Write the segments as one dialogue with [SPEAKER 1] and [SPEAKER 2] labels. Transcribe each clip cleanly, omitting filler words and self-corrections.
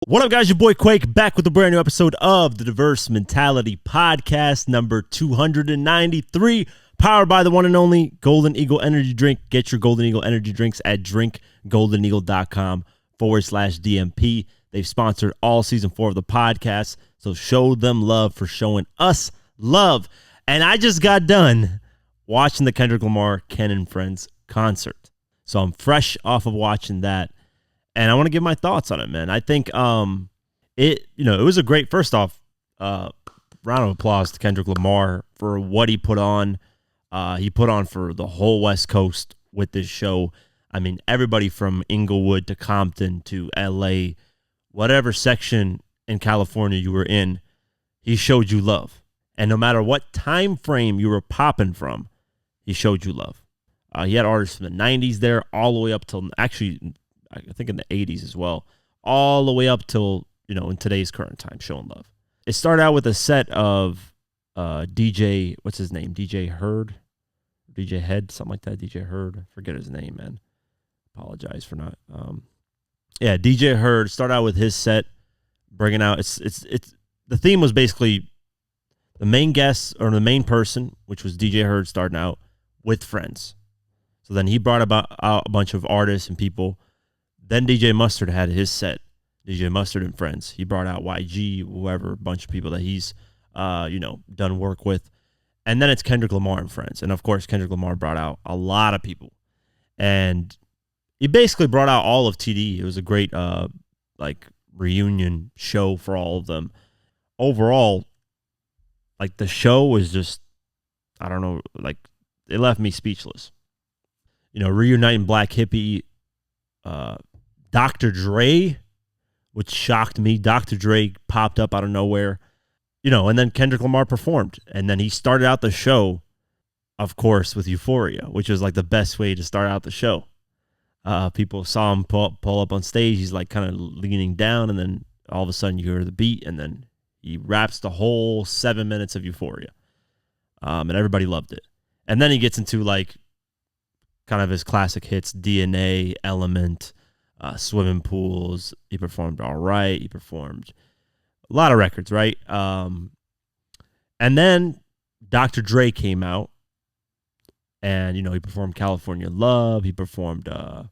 [SPEAKER 1] What up, guys? Your boy Quake back with a brand new episode of the Diverse Mentality Podcast, number 293, powered by the one and only Golden Eagle Energy Drink. Get your Golden Eagle Energy Drinks at drinkgoldeneagle.com/DMP. They've sponsored all season 4 of the podcast, so show them love for showing us love. And I just got done watching the Kendrick Lamar Ken and Friends concert, so I'm fresh off of watching that. And I want to give my thoughts on it, man. I think it was a great, first off, round of applause to Kendrick Lamar for what he put on. He put on for the whole West Coast with this show. I mean, everybody from Inglewood to Compton to LA, whatever section in California you were in, he showed you love. And no matter what time frame you were popping from, he showed you love. He had artists from the 90s there all the way up till, actually, I think in the 80s as well, all the way up till, in today's current time, showing love. It started out with a set of DJ, what's his name? DJ Heard? DJ Head? Something like that. DJ Heard. I forget his name, man. Apologize for not. DJ Heard started out with his set, bringing out, it's the theme was basically the main guest, or the main person, which was DJ Heard, starting out with friends. So then he brought out a bunch of artists and people. Then DJ Mustard had his set, DJ Mustard and Friends. He brought out YG, whoever, a bunch of people that he's, done work with. And then it's Kendrick Lamar and Friends. And, of course, Kendrick Lamar brought out a lot of people. And he basically brought out all of TD. It was a great, reunion show for all of them. Overall, the show was just, I don't know, it left me speechless. Reuniting Black Hippie, Dr. Dre, which shocked me. Dr. Dre popped up out of nowhere, and then Kendrick Lamar performed. And then he started out the show, of course, with Euphoria, which was the best way to start out the show. People saw him pull up on stage. He's kind of leaning down, and then all of a sudden you hear the beat, and then he raps the whole 7 minutes of Euphoria. And everybody loved it. And then he gets into kind of his classic hits, DNA, Element, Swimming Pools. He performed All Right. He performed a lot of records, right? And then Dr. Dre came out, and, he performed California Love. He performed, I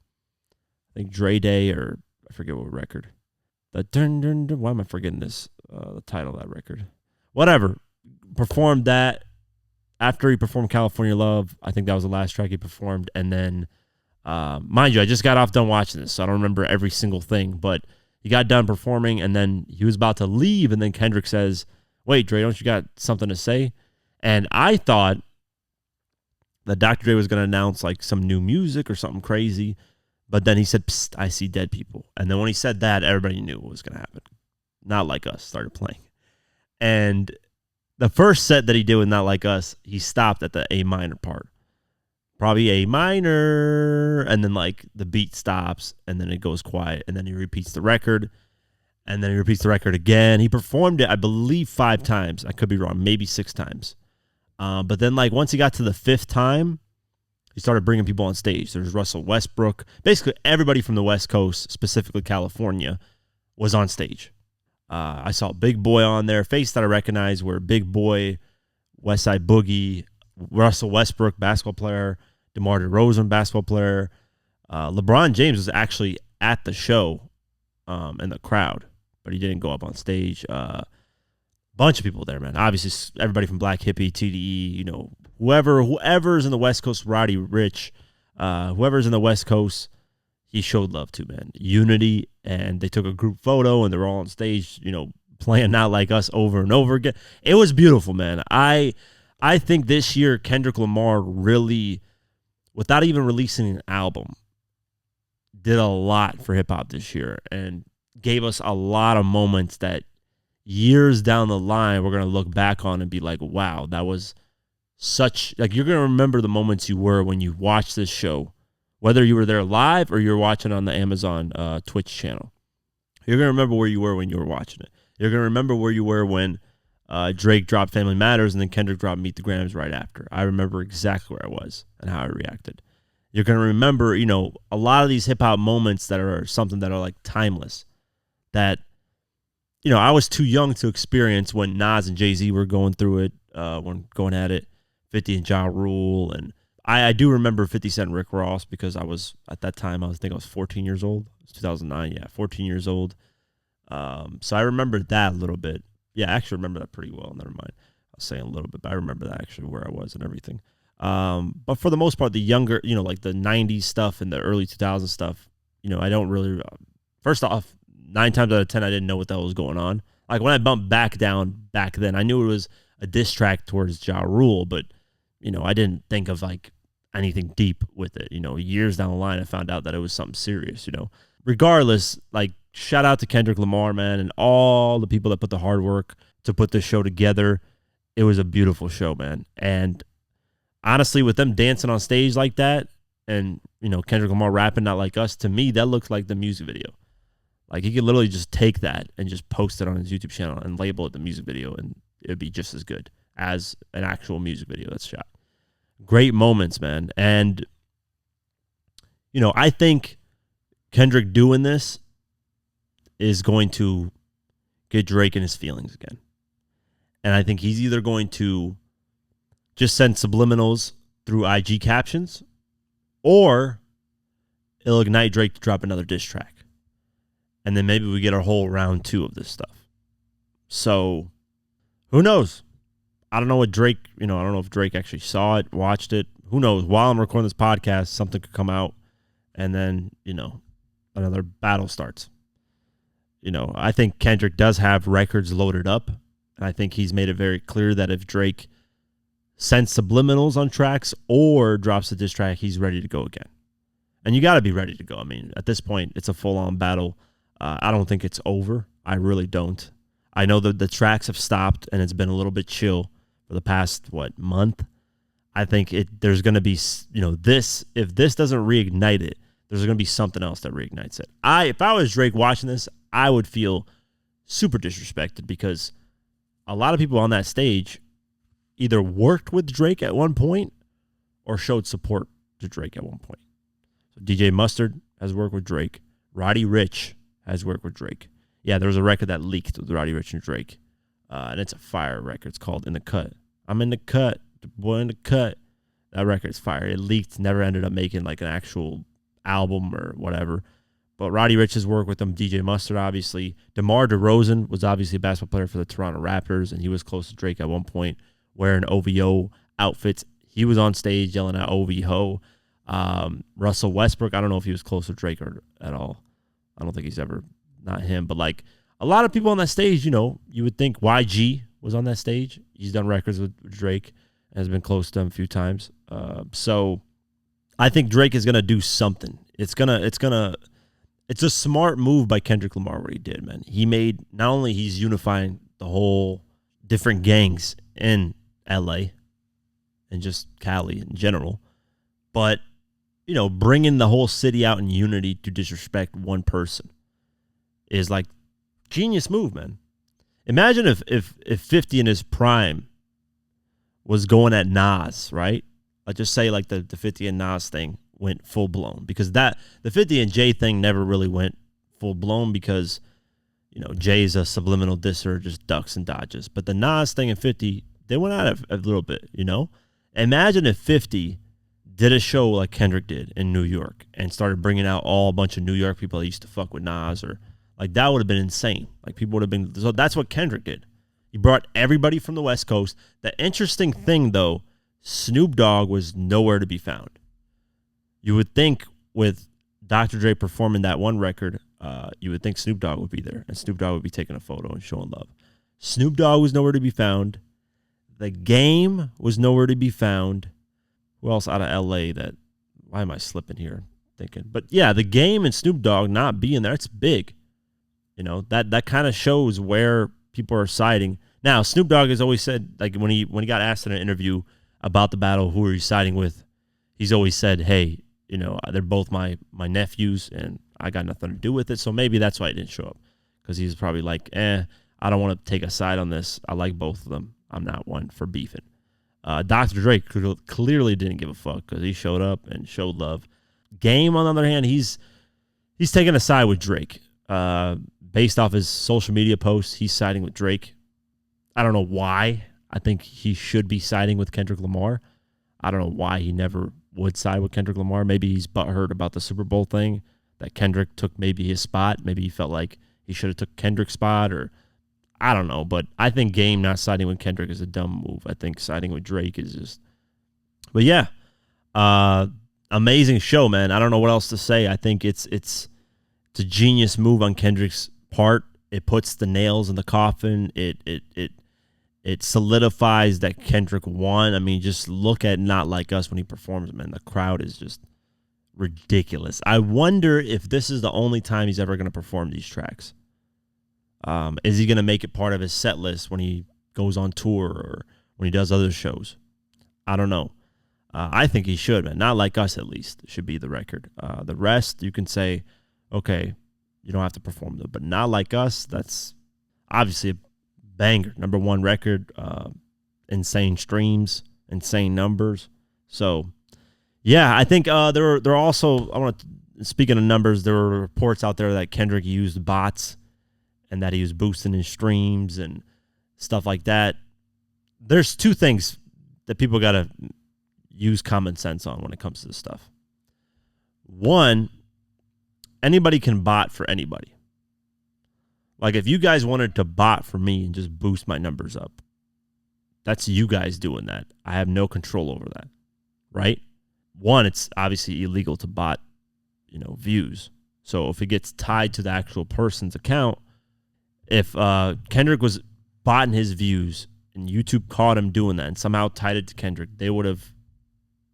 [SPEAKER 1] think, Dre Day, or I forget what record. Why am I forgetting this? The title of that record. Whatever. Performed that. After he performed California Love, I think that was the last track he performed. And then, mind you, I just got done watching this, so I don't remember every single thing. But he got done performing, and then he was about to leave, and then Kendrick says, "Wait, Dre, don't you got something to say?" And I thought that Dr. Dre was going to announce some new music or something crazy. But then he said, "Psst, I see dead people." And then when he said that, everybody knew what was going to happen. Not Like Us started playing. And the first set that he did with Not Like Us, he stopped at the A minor part. Probably A minor, and then the beat stops, and then it goes quiet, and then he repeats the record, and then he repeats the record again. He performed it, I believe, 5 times. I could be wrong, maybe 6 times. But then once he got to the 5th time, he started bringing people on stage. There's Russell Westbrook. Basically, everybody from the West Coast, specifically California, was on stage. I saw Big Boy on there. Face that I recognize were Big Boy, Westside Boogie, Russell Westbrook, basketball player, DeMar DeRozan, basketball player. LeBron James was actually at the show in the crowd, but he didn't go up on stage. Bunch of people there, man. Obviously, everybody from Black Hippie, TDE, whoever's in the West Coast, Roddy Ricch, whoever's in the West Coast, he showed love to, man. Unity, and they took a group photo, and they're all on stage, playing Not Like Us over and over again. It was beautiful, man. I think this year Kendrick Lamar really, without even releasing an album, did a lot for hip-hop this year and gave us a lot of moments that years down the line we're going to look back on and be like, wow, that was such, you're going to remember the moments you were when you watched this show, whether you were there live or you're watching on the Amazon Twitch channel. You're going to remember where you were when you were watching it. You're going to remember where you were when Drake dropped Family Matters and then Kendrick dropped Meet the Grams right after. I remember exactly where I was and how I reacted. You're going to remember, a lot of these hip-hop moments that are something that are timeless, that I was too young to experience when Nas and Jay-Z were going through it, when going at it, 50 and Ja Rule. And I do remember 50 Cent and Rick Ross because at that time, I think I was 14 years old. It was 2009, yeah, 14 years old. So I remember that a little bit. Yeah, I actually remember that pretty well. Never mind. I was saying a little bit, but I remember that actually where I was and everything. But for the most part, the younger, like the 90s stuff and the early 2000s stuff, I don't really, first off, 9 times out of 10, I didn't know what the hell was going on. Like when I bumped back down back then, I knew it was a diss track towards Ja Rule, but, I didn't think of like anything deep with it. Years down the line, I found out that it was something serious, Regardless, like, shout out to Kendrick Lamar, man, and all the people that put the hard work to put this show together. It was a beautiful show, man. And honestly, with them dancing on stage like that and, Kendrick Lamar rapping Not Like Us, to me, that looks like the music video. Like, he could literally just take that and just post it on his YouTube channel and label it the music video, and it would be just as good as an actual music video that's shot. Great moments, man. And, I think Kendrick doing this is going to get Drake in his feelings again. And I think he's either going to just send subliminals through IG captions, or it'll ignite Drake to drop another diss track. And then maybe we get our whole round 2 of this stuff. So, who knows? I don't know what Drake, I don't know if Drake actually saw it, watched it. Who knows? While I'm recording this podcast, something could come out, and then, another battle starts. I think Kendrick does have records loaded up, and I think he's made it very clear that if Drake sends subliminals on tracks or drops a diss track, he's ready to go again. And you got to be ready to go. I mean, at this point, it's a full-on battle. I don't think it's over. I really don't. I know that the tracks have stopped, and it's been a little bit chill for the past, month. I think there's going to be, this, if this doesn't reignite it, there's going to be something else that reignites it. If I was Drake watching this, I would feel super disrespected because a lot of people on that stage either worked with Drake at one point or showed support to Drake at one point. So DJ Mustard has worked with Drake. Roddy Ricch has worked with Drake. Yeah, there was a record that leaked with Roddy Ricch and Drake. And it's a fire record. It's called In the Cut. I'm in the cut. The boy in the cut. That record's fire. It leaked, never ended up making like an actual album or whatever. But Roddy Ricch has worked with them. DJ Mustard, obviously. DeMar DeRozan was obviously a basketball player for the Toronto Raptors, and he was close to Drake at one point, wearing OVO outfits. He was on stage yelling at OVO. Russell Westbrook, I don't know if he was close to Drake or at all. I don't think he's ever, not him. But like a lot of people on that stage, you would think YG was on that stage. He's done records with Drake and has been close to him a few times. So I think Drake is going to do something. It's a smart move by Kendrick Lamar what he did, man. He made, not only he's unifying the whole different gangs in LA and just Cali in general, but, bringing the whole city out in unity to disrespect one person is like genius move, man. Imagine if 50 in his prime was going at Nas, right? I just say like the 50 and Nas thing went full blown, because the 50 and Jay thing never really went full blown because, Jay's a subliminal disser, just ducks and dodges. But the Nas thing and 50, they went at it a little bit, Imagine if 50 did a show like Kendrick did in New York and started bringing out a bunch of New York people that used to fuck with Nas, or like that would have been insane. Like people would have been, so that's what Kendrick did. He brought everybody from the West Coast. The interesting thing though, Snoop Dogg was nowhere to be found. You would think with Dr. Dre performing that one record, you would think Snoop Dogg would be there and Snoop Dogg would be taking a photo and showing love. Snoop Dogg was nowhere to be found. The Game was nowhere to be found. Who else out of LA that, why am I slipping here thinking? But yeah, The Game and Snoop Dogg not being there, it's big. That kind of shows where people are siding. Now, Snoop Dogg has always said, like when he got asked in an interview about the battle, who are you siding with? He's always said, hey, they're both my nephews and I got nothing to do with it. So maybe that's why he didn't show up, because he's probably like, I don't want to take a side on this. I like both of them. I'm not one for beefing. Dr. Dre clearly didn't give a fuck because he showed up and showed love. Game, on the other hand, he's taking a side with Drake. based off his social media posts, he's siding with Drake. I don't know why. I think he should be siding with Kendrick Lamar. I don't know why he never would side with Kendrick Lamar. Maybe he's butthurt about the Super Bowl thing, that Kendrick took maybe his spot. Maybe he felt like he should have took Kendrick's spot, or I don't know. But I think Game not siding with Kendrick is a dumb move. I think siding with Drake is just... But yeah, amazing show, man. I don't know what else to say. I think it's a genius move on Kendrick's part. It puts the nails in the coffin. It solidifies that Kendrick won. I mean, just look at Not Like Us when he performs, man. The crowd is just ridiculous. I wonder if this is the only time he's ever going to perform these tracks. Is he going to make it part of his set list when he goes on tour or when he does other shows? I don't know. I think he should, man. Not Like Us, at least, should be the record. The rest, you can say, okay, you don't have to perform them. But Not Like Us, that's obviously a banger. Number one record, insane streams, insane numbers. So, yeah, I think there are also, speaking of numbers, there were reports out there that Kendrick used bots and that he was boosting his streams and stuff like that. There's two things that people got to use common sense on when it comes to this stuff. One, anybody can bot for anybody. Like, if you guys wanted to bot for me and just boost my numbers up, that's you guys doing that. I have no control over that, right? One, it's obviously illegal to bot, views. So if it gets tied to the actual person's account, if Kendrick was botting his views and YouTube caught him doing that and somehow tied it to Kendrick, they would have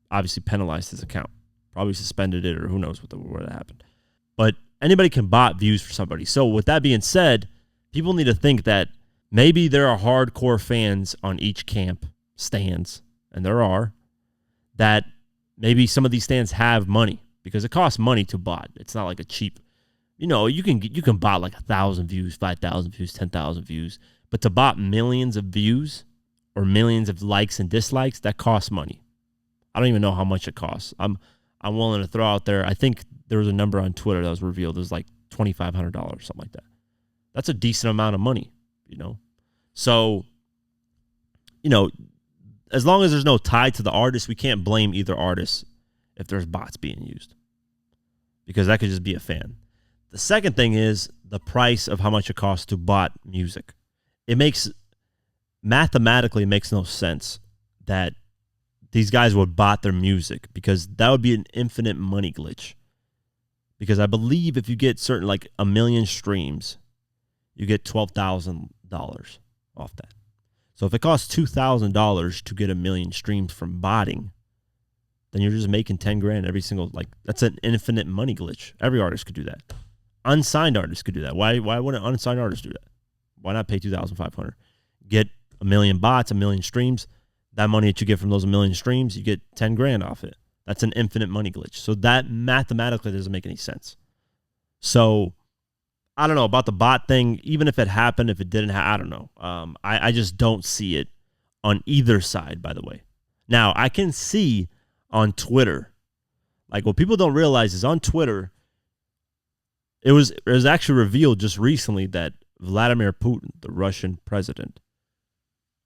[SPEAKER 1] obviously penalized his account, probably suspended it, or who knows what happened. But anybody can bot views for somebody. So with that being said, people need to think that maybe there are hardcore fans on each camp, stands, and there are, that maybe some of these stands have money, because it costs money to bot. It's not like a cheap, you can bot like 1,000 views, 5,000 views, 10,000 views, but to bot millions of views or millions of likes and dislikes, that costs money. I don't even know how much it costs. I'm willing to throw out there, I think there was a number on Twitter that was revealed. It was like $2,500 or something like that. That's a decent amount of money, So, as long as there's no tie to the artist, we can't blame either artist if there's bots being used, because that could just be a fan. The second thing is the price of how much it costs to bot music. Mathematically makes no sense that these guys would bot their music, because that would be an infinite money glitch. Because I believe if you get certain, like 1 million streams, you get $12,000 off that. So if it costs $2,000 to get 1 million streams from botting, then you're just making 10 grand every single, that's an infinite money glitch. Every artist could do that. Unsigned artists could do that. Why wouldn't unsigned artists do that? Why not pay $2,500? Get 1 million bots, 1 million streams. That money that you get from those 1 million streams, you get 10 grand off it. That's an infinite money glitch. So that mathematically doesn't make any sense. So I don't know about the bot thing. Even if it happened, if it didn't happen, I don't know. I just don't see it on either side, by the way. Now, I can see on Twitter, like what people don't realize is on Twitter, it was actually revealed just recently that Vladimir Putin, the Russian president,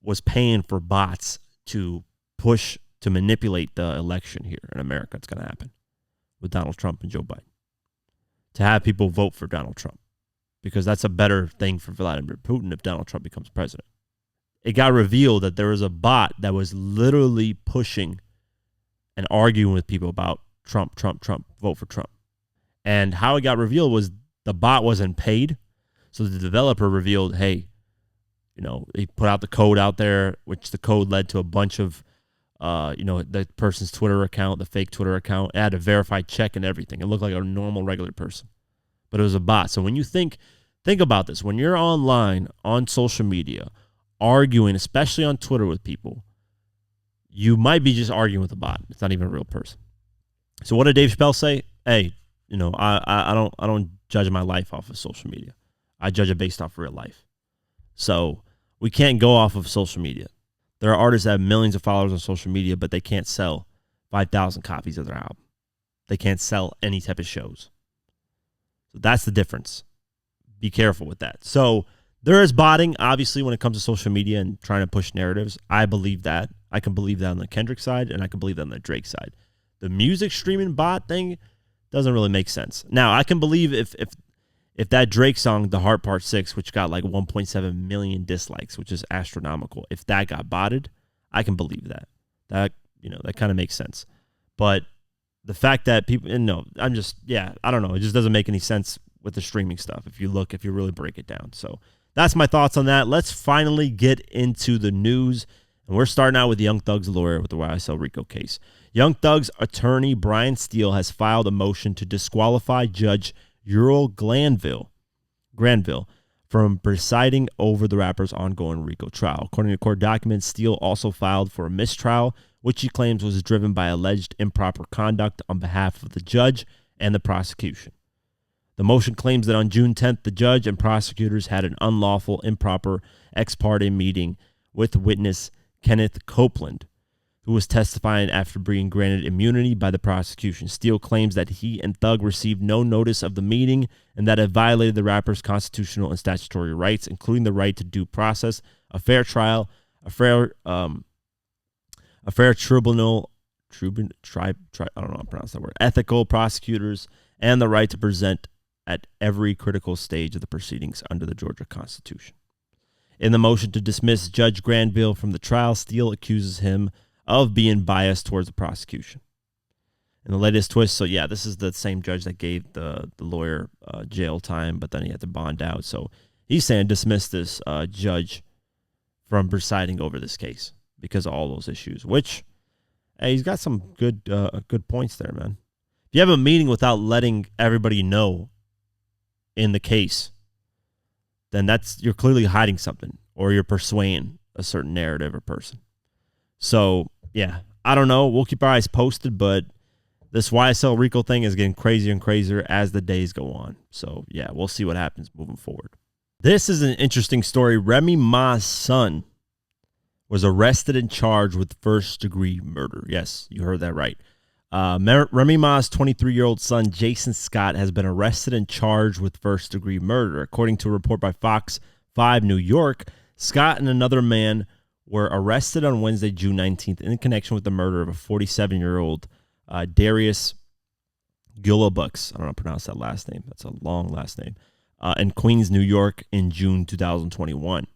[SPEAKER 1] was paying for bots to manipulate the election here in America. It's going to happen with Donald Trump and Joe Biden, to have people vote for Donald Trump, because that's a better thing for Vladimir Putin if Donald Trump becomes president. It got revealed that there was a bot that was literally pushing and arguing with people about Trump, vote for Trump. And how it got revealed was the bot wasn't paid. So the developer revealed, hey, he put out the code out there, which the code led to a bunch of, the person's Twitter account, the fake Twitter account. It had a verified check and everything. It looked like a normal, regular person, but it was a bot. So when you think about this, when you're online on social media, arguing, especially on Twitter with people, you might be just arguing with a bot. It's not even a real person. So what did Dave Chappelle say? Hey, I don't judge my life off of social media. I judge it based off real life. So we can't go off of social media. There are artists that have millions of followers on social media, but they can't sell 5,000 copies of their album. They can't sell any type of shows. So that's the difference. be careful with that. So there is botting, obviously, when it comes to social media and trying to push narratives. I believe that. I can believe that on the Kendrick side, and I can believe that on the Drake side. The music streaming bot thing doesn't really make sense. Now, I can believe if that Drake song, The Heart Part 6, which got like 1.7 million dislikes, which is astronomical, if that got botted, I can believe that. That kind of makes sense. But the fact that people, I don't know. It just doesn't make any sense with the streaming stuff if you really break it down. So that's my thoughts on that. Let's finally get into the news. And we're starting out with Young Thug's lawyer with the YSL RICO case. Young Thug's attorney, Brian Steele, has filed a motion to disqualify Judge Ural Granville from presiding over the rapper's ongoing RICO trial. According to court documents, Steele also filed for a mistrial, which he claims was driven by alleged improper conduct on behalf of the judge and the prosecution. The motion claims that on June 10th, the judge and prosecutors had an unlawful, improper ex parte meeting with witness Kenneth Copeland, who was testifying after being granted immunity by the prosecution. Steele claims that he and Thug received no notice of the meeting and that it violated the rapper's constitutional and statutory rights, including the right to due process, a fair trial, a fair tribunal, I don't know how to pronounce that word, ethical prosecutors, and the right to present at every critical stage of the proceedings under the Georgia Constitution. In the motion to dismiss Judge Granville from the trial, Steele accuses him of being biased towards the prosecution. In the latest twist, so yeah, this is the same judge that gave the lawyer jail time, but then he had to bond out. So he's saying dismiss this judge from presiding over this case because of all those issues, which, hey, he's got some good points there, man. If you have a meeting without letting everybody know in the case, then you're clearly hiding something or you're persuading a certain narrative or person. So, yeah, I don't know. We'll keep our eyes posted, but this YSL RICO thing is getting crazier and crazier as the days go on. So, yeah, we'll see what happens moving forward. This is an interesting story. Remy Ma's son was arrested and charged with first-degree murder. Yes, you heard that right. Remy Ma's 23-year-old son, Jason Scott, has been arrested and charged with first-degree murder. According to a report by Fox 5 New York, Scott and another man were arrested on Wednesday, June 19th, in connection with the murder of a 47-year-old Darius Gillibucks. I don't know how to pronounce that last name. That's a long last name. In Queens, New York, in June 2021.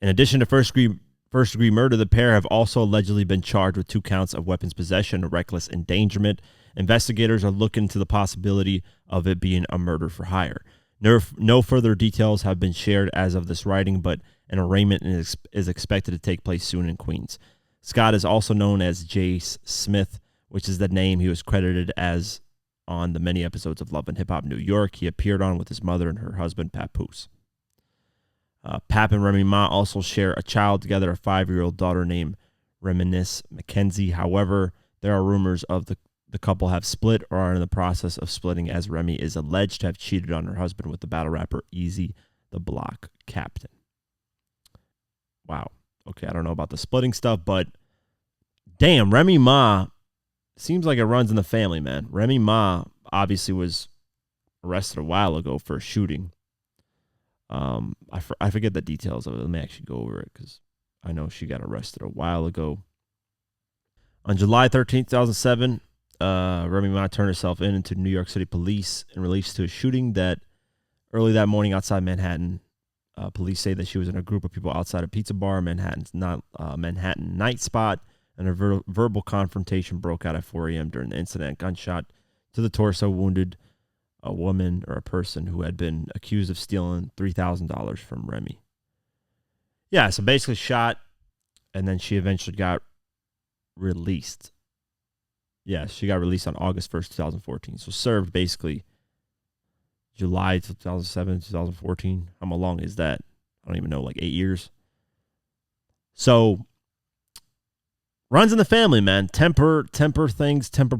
[SPEAKER 1] In addition to first-degree murder, the pair have also allegedly been charged with 2 counts of weapons possession and reckless endangerment. Investigators are looking into the possibility of it being a murder for hire. No further details have been shared as of this writing, but an arraignment is expected to take place soon in Queens. Scott is also known as Jace Smith, which is the name he was credited as on the many episodes of Love and Hip Hop New York he appeared on with his mother and her husband, Papoose. Pap and Remy Ma also share a child together, a 5-year-old daughter named Reminisce Mackenzie. However, there are rumors of the couple have split or are in the process of splitting, as Remy is alleged to have cheated on her husband with the battle rapper Easy the Block Captain. Wow. Okay, I don't know about the splitting stuff, but damn, Remy Ma seems like it runs in the family, man. Remy Ma obviously was arrested a while ago for a shooting. I forget the details of it. Let me actually go over it because I know she got arrested a while ago. On July 13th, 2007, Remy Ma turned herself into New York City police in relation to a shooting that early that morning outside Manhattan. Police say that she was in a group of people outside a pizza bar, Manhattan Night Spot, and a verbal confrontation broke out at 4 a.m. during the incident. Gunshot to the torso wounded a woman or a person who had been accused of stealing $3,000 from Remy. Yeah, so basically shot, and then she eventually got released. Yeah, she got released on August 1st, 2014. So served basically July 2007, 2014. How long is that? I don't even know, like 8 years. So runs in the family, man. Temper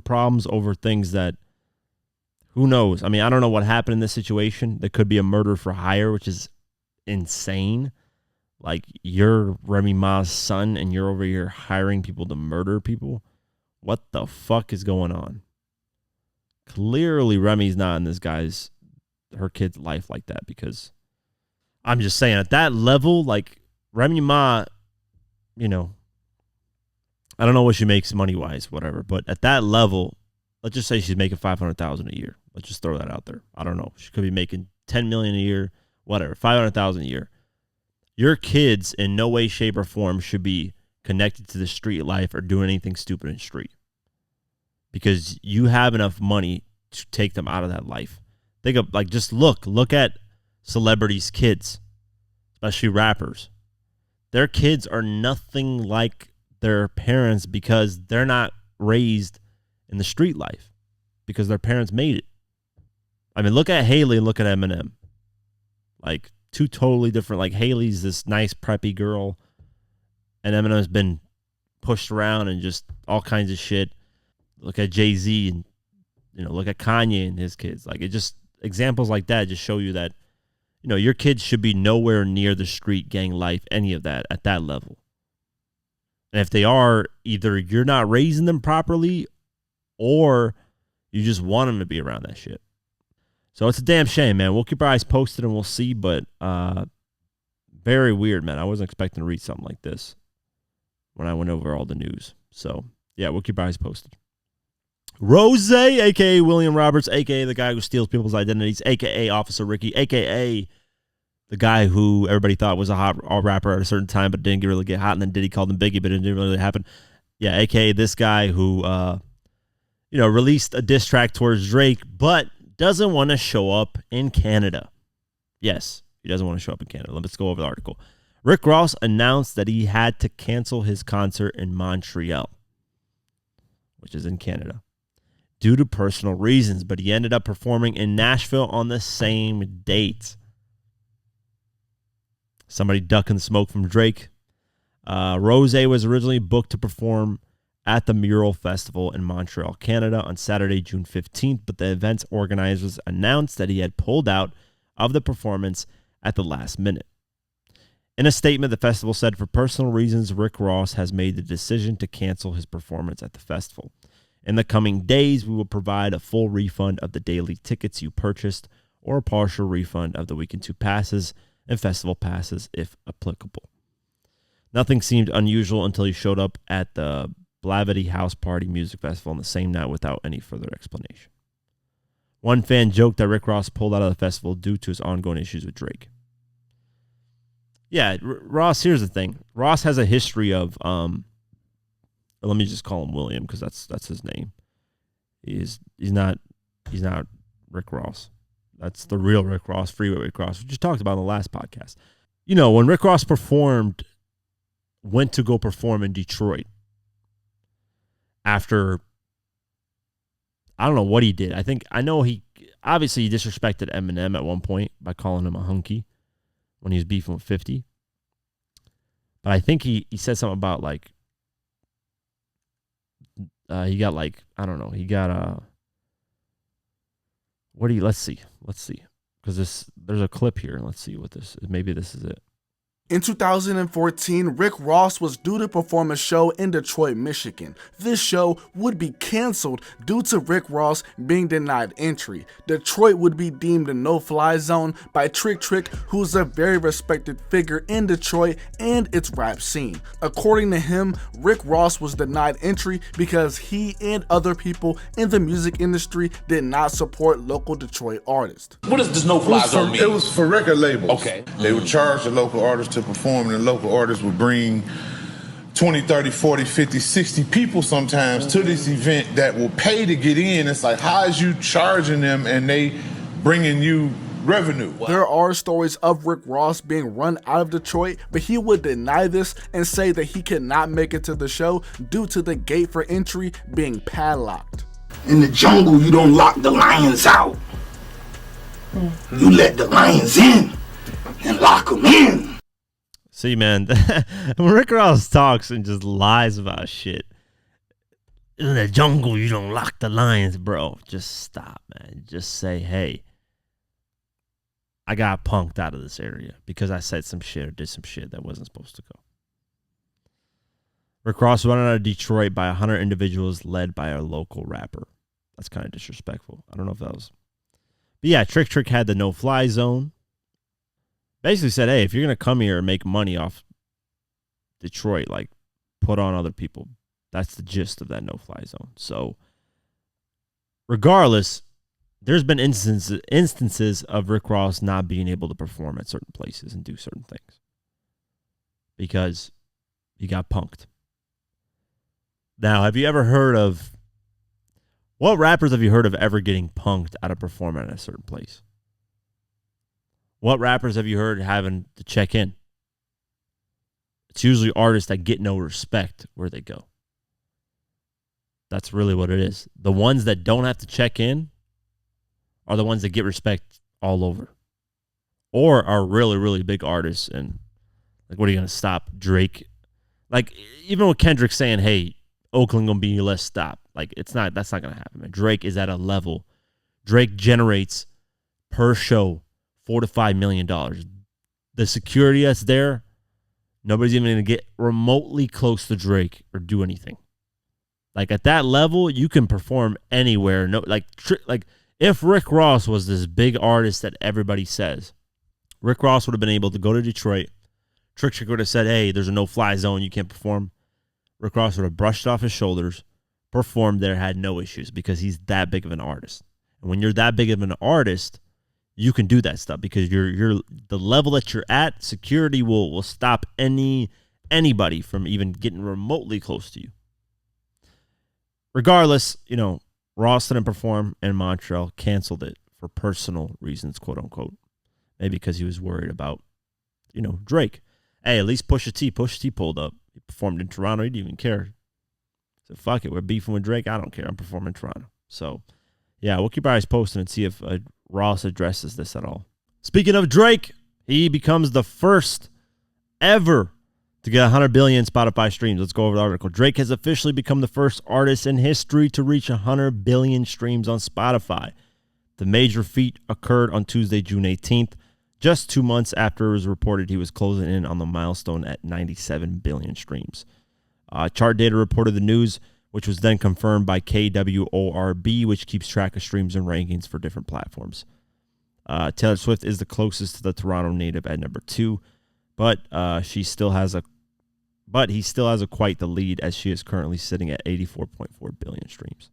[SPEAKER 1] problems over things that, who knows? I mean, I don't know what happened in this situation. There could be a murder for hire, which is insane. Like, you're Remy Ma's son and you're over here hiring people to murder people. What the fuck is going on? Clearly, Remy's not in this guy's her kid's life like that, because I'm just saying at that level, like Remy Ma, you know, I don't know what she makes money wise, whatever, but at that level, let's just say she's making $500,000 a year. Let's just throw that out there. I don't know. She could be making $10 million a year, whatever, $500,000 a year. Your kids in no way, shape, or form should be connected to the street life or doing anything stupid in the street, because you have enough money to take them out of that life. Think of, like, just look at celebrities' kids, especially rappers. Their kids are nothing like their parents because they're not raised in the street life, because their parents made it. I mean, look at Haley and look at Eminem. Like, two totally different. Like, Haley's this nice preppy girl, and Eminem's been pushed around and just all kinds of shit. Look at Jay-Z and, you know, look at Kanye and his kids. Like, it just, examples like that just show you that, you know, your kids should be nowhere near the street gang life, any of that, at that level. And if they are, either you're not raising them properly or you just want them to be around that shit. So it's a damn shame, man. We'll keep our eyes posted and we'll see, but very weird, man. I wasn't expecting to read something like this when I went over all the news. So, yeah, we'll keep our eyes posted. Rose, a.k.a. William Roberts, a.k.a. the guy who steals people's identities, a.k.a. Officer Ricky, a.k.a. the guy who everybody thought was a hot rapper at a certain time but didn't really get hot, and then Diddy called him Biggie, but it didn't really happen. Yeah, a.k.a. this guy who, released a diss track towards Drake, but doesn't want to show up in Canada. Yes, he doesn't want to show up in Canada. Let's go over the article. Rick Ross announced that he had to cancel his concert in Montreal, which is in Canada, due to personal reasons, but he ended up performing in Nashville on the same date. Somebody ducking the smoke from Drake. Rose was originally booked to perform at the Mural Festival in Montreal, Canada on Saturday, June 15th, but the event's organizers announced that he had pulled out of the performance at the last minute. In a statement, the festival said, for personal reasons, Rick Ross has made the decision to cancel his performance at the festival. In the coming days, we will provide a full refund of the daily tickets you purchased or a partial refund of the Weekend 2 passes and festival passes if applicable. Nothing seemed unusual until he showed up at the Blavity House Party Music Festival on the same night without any further explanation. One fan joked that Rick Ross pulled out of the festival due to his ongoing issues with Drake. Yeah, Ross, here's the thing. Ross has a history of, let me just call him William because that's his name. He's not Rick Ross. That's the real Rick Ross, Freeway Rick Ross, which you talked about in the last podcast. You know, when Rick Ross went to go perform in Detroit after, I don't know what he did. I know he obviously disrespected Eminem at one point by calling him a hunky when he was beefing with 50. But I think he said something about like, he got like, I don't know, he got let's see. Because there's a clip here. Let's see what this is. Maybe this is it.
[SPEAKER 2] In 2014, Rick Ross was due to perform a show in Detroit, Michigan. This show would be canceled due to Rick Ross being denied entry. Detroit would be deemed a no-fly zone by Trick Trick, who's a very respected figure in Detroit and its rap scene. According to him, Rick Ross was denied entry because he and other people in the music industry did not support local Detroit artists.
[SPEAKER 3] What does this no-fly zone mean?
[SPEAKER 4] It was for record labels.
[SPEAKER 3] Okay.
[SPEAKER 4] They would charge the local artists to perform, and the local artists would bring 20, 30, 40, 50, 60 people sometimes to this event that will pay to get in. It's like, how is you charging them and they bringing you revenue?
[SPEAKER 2] There are stories of Rick Ross being run out of Detroit, but he would deny this and say that he cannot make it to the show due to the gate for entry being padlocked.
[SPEAKER 5] In the jungle, you don't lock the lions out. You let the lions in and lock them in.
[SPEAKER 1] See, man, when Rick Ross talks and just lies about shit, in the jungle, you don't lock the lions, bro. Just stop, man. Just say, hey, I got punked out of this area because I said some shit or did some shit that wasn't supposed to go. Rick Ross run out of Detroit by 100 individuals led by a local rapper. That's kind of disrespectful. I don't know if that was. But yeah, Trick had the no-fly zone. Basically said, hey, if you're going to come here and make money off Detroit, like, put on other people. That's the gist of that no-fly zone. So, regardless, there's been instances of Rick Ross not being able to perform at certain places and do certain things because he got punked. Now, have you ever heard of, what rappers have you heard of ever getting punked out of performing at a certain place? What rappers have you heard having to check in? It's usually artists that get no respect where they go. That's really what it is. The ones that don't have to check in are the ones that get respect all over. Or are really, really big artists. And, like, what are you going to stop Drake? Like, even with Kendrick saying, hey, Oakland going to be your last stop. Like, that's not going to happen, man. Drake is at a level. Drake generates per show $4 to $5 million. The security that's there, nobody's even going to get remotely close to Drake or do anything. Like, at that level, you can perform anywhere. No, like if Rick Ross was this big artist that everybody says, Rick Ross would have been able to go to Detroit. Trick would have said, hey, there's a no-fly zone. You can't perform. Rick Ross would have brushed off his shoulders, performed there, had no issues because he's that big of an artist. And when you're that big of an artist, you can do that stuff because you're the level that you're at, security will stop anybody from even getting remotely close to you. Regardless, Ross didn't perform in Montreal, canceled it for personal reasons, quote unquote. Maybe because he was worried about, Drake. Hey, at least Pusha T pulled up. He performed in Toronto. He didn't even care. So fuck it, we're beefing with Drake. I don't care. I'm performing in Toronto. So, yeah, we'll keep our eyes posted and see if Ross addresses this at all. Speaking of Drake, he becomes the first ever to get 100 billion Spotify streams. Let's go over the article. Drake has officially become the first artist in history to reach 100 billion streams on Spotify. The major feat occurred on Tuesday, June 18th, just 2 months after it was reported he was closing in on the milestone at 97 billion streams. Chart data reported the news, which was then confirmed by KWORB, which keeps track of streams and rankings for different platforms. Taylor Swift is the closest to the Toronto native at number 2, but he still has quite the lead as she is currently sitting at 84.4 billion streams.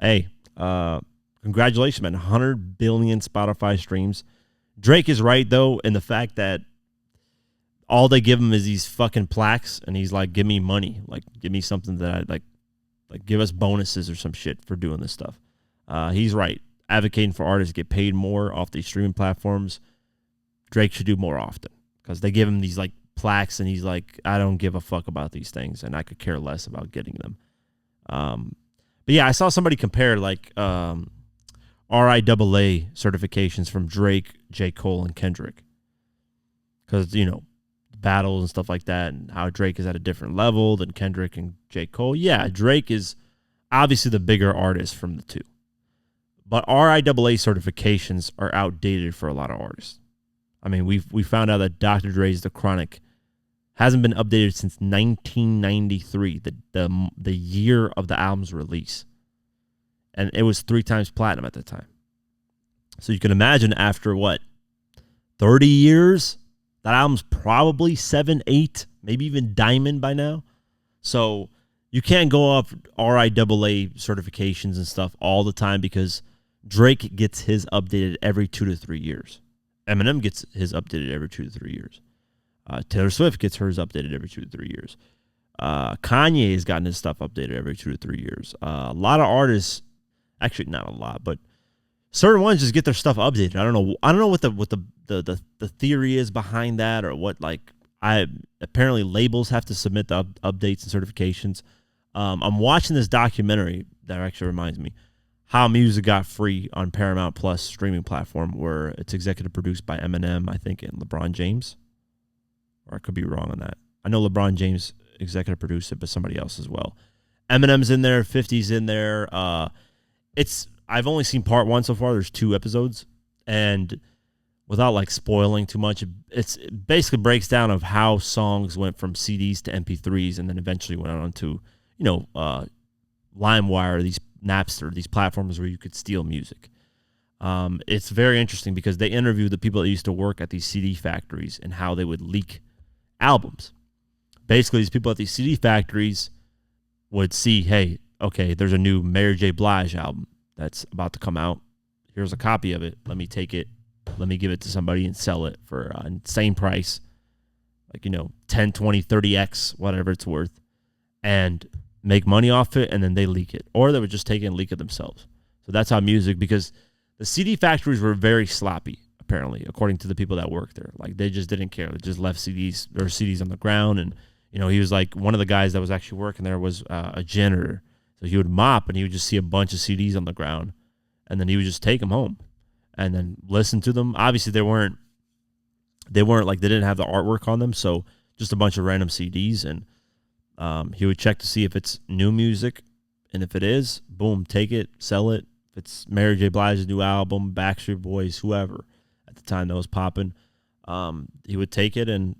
[SPEAKER 1] Hey, congratulations, man. 100 billion Spotify streams. Drake is right, though, in the fact that all they give him is these fucking plaques, and he's like, give me money. Like, give me something that I like give us bonuses or some shit for doing this stuff. He's right. Advocating for artists to get paid more off these streaming platforms. Drake should do more often because they give him these like plaques, and he's like, I don't give a fuck about these things, and I could care less about getting them. But yeah, I saw somebody compare like RIAA certifications from Drake, J. Cole, and Kendrick. Because, battles and stuff like that, and how Drake is at a different level than Kendrick and J. Cole. Yeah, Drake is obviously the bigger artist from the two. But RIAA certifications are outdated for a lot of artists. I mean, we found out that Dr. Dre's The Chronic hasn't been updated since 1993, the year of the album's release. And it was 3 times platinum at the time. So you can imagine after, 30 years? That album's probably 7, 8, maybe even diamond by now. So you can't go off RIAA certifications and stuff all the time because Drake gets his updated every 2 to 3 years. Eminem gets his updated every 2 to 3 years. Taylor Swift gets hers updated every 2 to 3 years. Kanye has gotten his stuff updated every 2 to 3 years. A lot of artists, actually not a lot, but certain ones just get their stuff updated. I don't know what the theory is behind that, or what apparently labels have to submit the updates and certifications. I'm watching this documentary that actually reminds me how music got free on Paramount Plus streaming platform, where it's executive produced by Eminem, I think, and LeBron James. Or I could be wrong on that. I know LeBron James executive produced it, but somebody else as well. Eminem's in there, 50's in there. I've only seen part 1 so far. There's 2 episodes, and without spoiling too much, it basically breaks down of how songs went from CDs to MP3s, and then eventually went on to LimeWire, these Napster, these platforms where you could steal music. It's very interesting because they interviewed the people that used to work at these CD factories and how they would leak albums. Basically, these people at these CD factories would see, hey, okay, there's a new Mary J. Blige album that's about to come out. Here's a copy of it. Let me take it. Let me give it to somebody and sell it for an insane price, like, 10, 20, 30x, whatever it's worth, and make money off it, and then they leak it. Or they would just take it and leak it themselves. So that's how music, because the CD factories were very sloppy, apparently, according to the people that worked there. Like, they just didn't care. They just left CDs on the ground. And, he was like, one of the guys that was actually working there was a janitor. So he would mop, and he would just see a bunch of CDs on the ground, and then he would just take them home and then listen to them. Obviously, they weren't like, they didn't have the artwork on them, so just a bunch of random CDs. And he would check to see if it's new music, and if it is, boom, take it, sell it. If it's Mary J. Blige's new album, Backstreet Boys, whoever at the time that was popping, he would take it and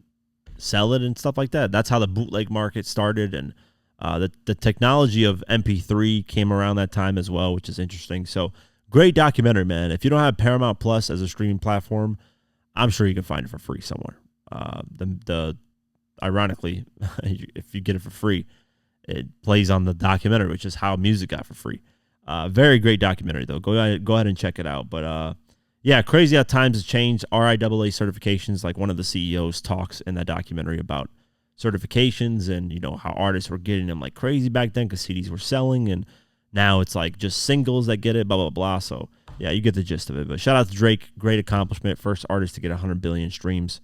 [SPEAKER 1] sell it and stuff like that. That's how the bootleg market started, and the technology of MP3 came around that time as well, which is interesting. So great documentary, man. If you don't have Paramount Plus as a streaming platform, I'm sure you can find it for free somewhere. Ironically, if you get it for free, it plays on the documentary, which is how music got for free. Very great documentary, though. Go ahead and check it out. But yeah, crazy how times have changed. RIAA certifications, like one of the CEOs talks in that documentary about certifications and, how artists were getting them like crazy back then because CDs were selling, and now it's like just singles that get it, blah, blah, blah. So, yeah, you get the gist of it. But shout out to Drake. Great accomplishment. First artist to get 100 billion streams.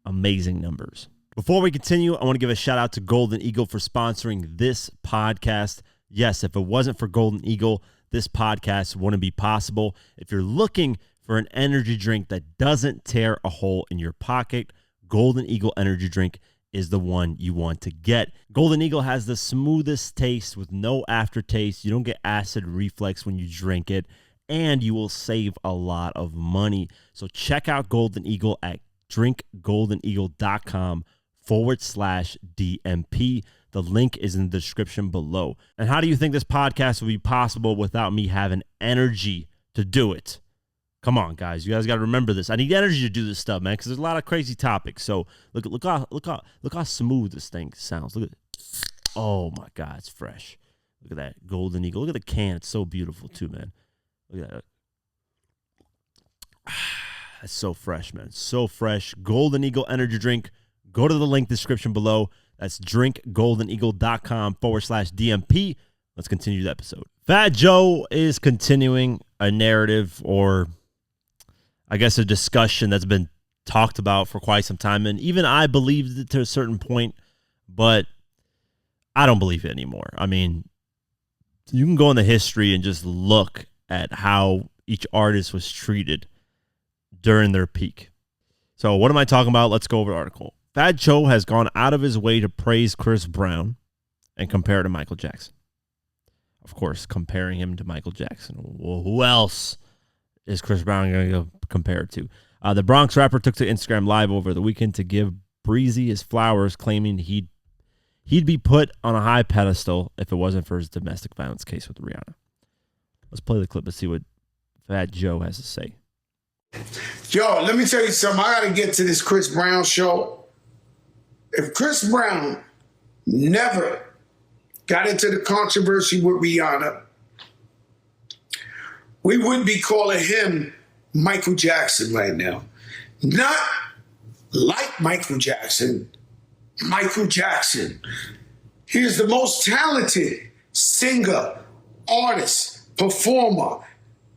[SPEAKER 1] Amazing numbers. Before we continue, I want to give a shout out to Golden Eagle for sponsoring this podcast. Yes, if it wasn't for Golden Eagle, this podcast wouldn't be possible. If you're looking for an energy drink that doesn't tear a hole in your pocket, Golden Eagle energy drink is the one you want to get. Golden Eagle has the smoothest taste with no aftertaste. You don't get acid reflux when you drink it, and you will save a lot of money. So check out Golden Eagle at drinkgoldeneagle.com/DMP. The link is in the description below. And how do you think this podcast would be possible without me having energy to do it? Come on, guys. You guys got to remember this. I need energy to do this stuff, man, because there's a lot of crazy topics. So look how smooth this thing sounds. Look at it. Oh, my God. It's fresh. Look at that Golden Eagle. Look at the can. It's so beautiful, too, man. Look at that. That's so fresh, man. So fresh. Golden Eagle energy drink. Go to the link description below. That's drinkgoldeneagle.com/DMP. Let's continue the episode. Fat Joe is continuing a narrative, or I guess a discussion that's been talked about for quite some time. And even I believed it to a certain point, but I don't believe it anymore. I mean, you can go in the history and just look at how each artist was treated during their peak. So what am I talking about? Let's go over the article. Fat Joe has gone out of his way to praise Chris Brown and compare it to Michael Jackson. Of course, comparing him to Michael Jackson. Well, who else is Chris Brown going to compare it to? The Bronx rapper took to Instagram Live over the weekend to give Breezy his flowers, claiming he'd be put on a high pedestal if it wasn't for his domestic violence case with Rihanna. Let's play the clip and see what Fat Joe has to say.
[SPEAKER 5] Yo, let me tell you something. I got to get to this Chris Brown show. If Chris Brown never got into the controversy with Rihanna, we wouldn't be calling him Michael Jackson right now. Not like Michael Jackson. Michael Jackson. He is the most talented singer, artist, performer,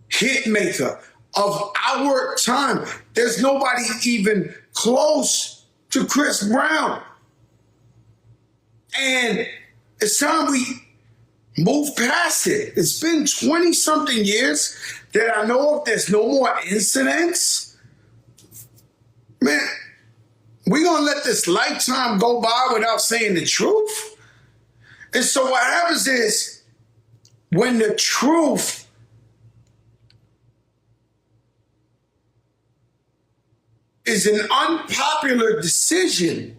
[SPEAKER 5] hit maker of our time. There's nobody even close to Chris Brown. And it's time we move past it. It's been 20-something years that I know of. There's no more incidents. Man, we're going to let this lifetime go by without saying the truth? And so what happens is, when the truth is an unpopular decision,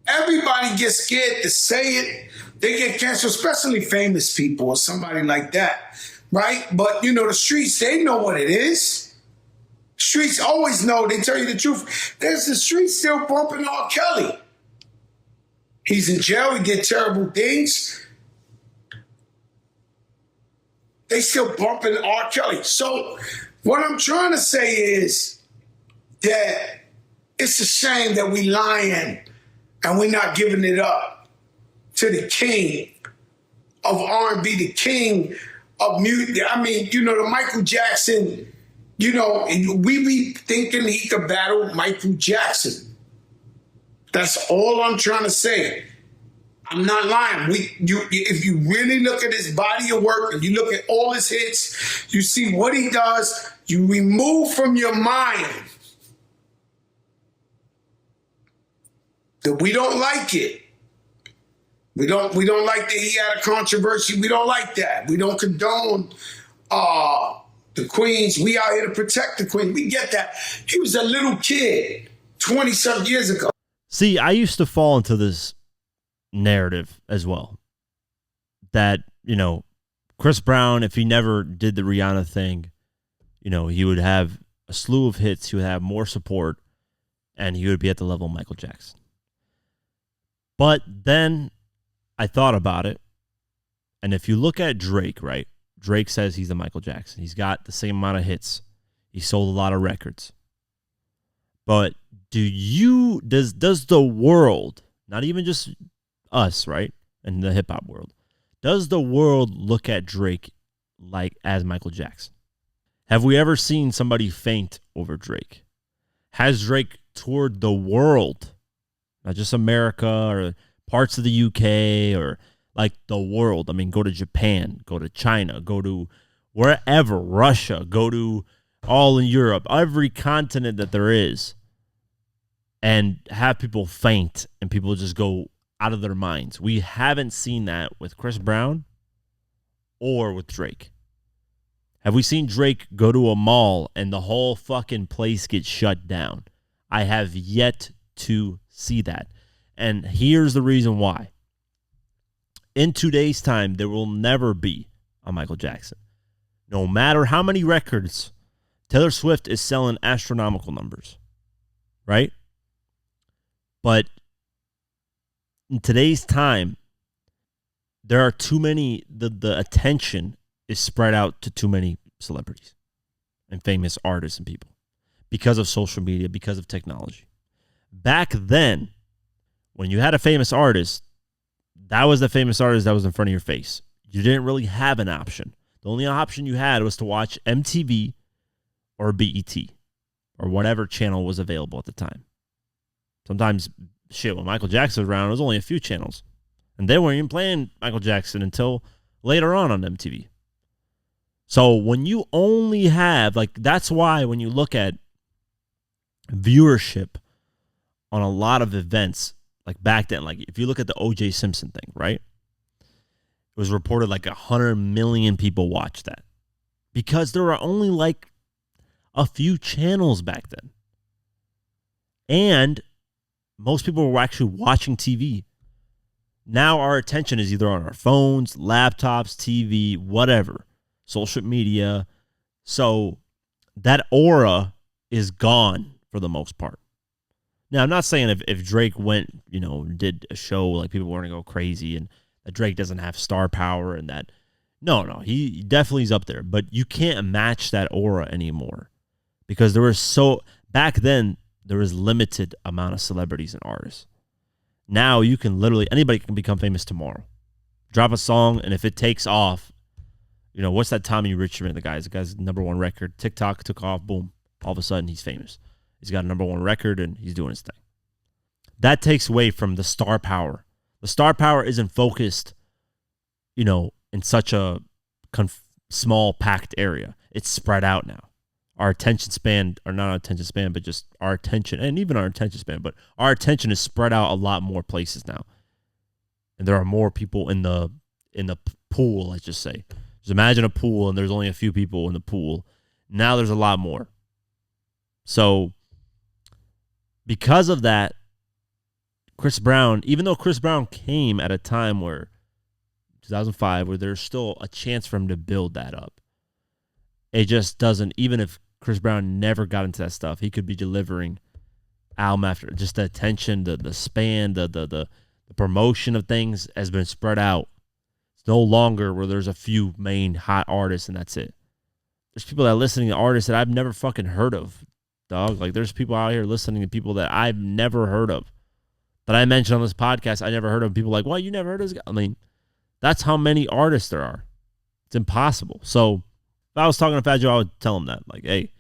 [SPEAKER 5] everybody gets scared to say it. They get canceled, especially famous people or somebody like that. right? But, you know, the streets, they know what it is. Streets always know. They tell you the truth. There's the streets still bumping R. Kelly. He's in jail. He did terrible things. They still bumping R. Kelly. So what I'm trying to say is that it's a shame that we lying and we're not giving it up to the king of R&B, the king of music. I mean, you know, the Michael Jackson, you know, we be thinking he could battle Michael Jackson. That's all I'm trying to say. I'm not lying. If you really look at his body of work and you look at all his hits, you see what he does, you remove from your mind that we don't like it. We don't like that he had a controversy. We don't like that. We don't condone the queens. We out here to protect the queen. We get that. He was a little kid 20-some years ago.
[SPEAKER 1] See, I used to fall into this narrative as well. That, you know, Chris Brown, if he never did the Rihanna thing, you know, he would have a slew of hits, he would have more support, and he would be at the level of Michael Jackson. But then I thought about it, and if you look at Drake, right? Drake says he's the Michael Jackson. He's got the same amount of hits. He sold a lot of records. But does the world, not even just us, right, in the hip-hop world, does the world look at Drake like as Michael Jackson? Have we ever seen somebody faint over Drake? Has Drake toured the world, not just America or parts of the UK or like the world? I mean, go to Japan, go to China, go to wherever, Russia, go to all in Europe, every continent that there is, and have people faint and people just go out of their minds. We haven't seen that with Chris Brown or with Drake. Have we seen Drake go to a mall and the whole fucking place get shut down? I have yet to see that. And here's the reason why. In today's time, there will never be a Michael Jackson. No matter how many records, Taylor Swift is selling astronomical numbers, right? But in today's time, there are too many, the attention is spread out to too many celebrities and famous artists and people because of social media, because of technology. Back then, when you had a famous artist, that was the famous artist that was in front of your face. You didn't really have an option. The only option you had was to watch MTV or BET or whatever channel was available at the time. Sometimes, shit, when Michael Jackson was around, it was only a few channels. And they weren't even playing Michael Jackson until later on MTV. So when you only have, like, that's why when you look at viewership on a lot of events, like back then, like if you look at the O.J. Simpson thing, right? It was reported like 100 million people watched that because there were only like a few channels back then. And most people were actually watching TV. Now our attention is either on our phones, laptops, TV, whatever, social media. So that aura is gone for the most part. Now, I'm not saying if Drake went, you know, did a show, like people were going to go crazy and that Drake doesn't have star power and that. No, he definitely is up there. But you can't match that aura anymore because back then, there was limited amount of celebrities and artists. Now you can anybody can become famous tomorrow. Drop a song, and if it takes off, you know, what's that Tommy Richmond, the guy's #1 record. TikTok took off, boom. All of a sudden, he's famous. He's got a #1 record, and he's doing his thing. That takes away from the star power. The star power isn't focused, you know, in such a small, packed area. It's spread out now. Our attention span, or not our attention span, but just our attention, and even our attention span, but our attention is spread out a lot more places now. And there are more people in the pool, let's just say. Just imagine a pool, and there's only a few people in the pool. Now there's a lot more. So, because of that, Chris Brown, even though Chris Brown came at a time where, 2005, where there's still a chance for him to build that up. it just doesn't, even if Chris Brown never got into that stuff, he could be delivering album after, just the attention, the span, the promotion of things has been spread out. It's no longer where there's a few main hot artists and that's it. There's people that are listening to artists that I've never fucking heard of, dog. Like, there's people out here listening to people that I've never heard of, that I mentioned on this podcast. I never heard of. People like, well, you never heard of this guy? I mean, that's how many artists there are. It's impossible. So if I was talking to Fat Joe, I would tell him that, like, hey,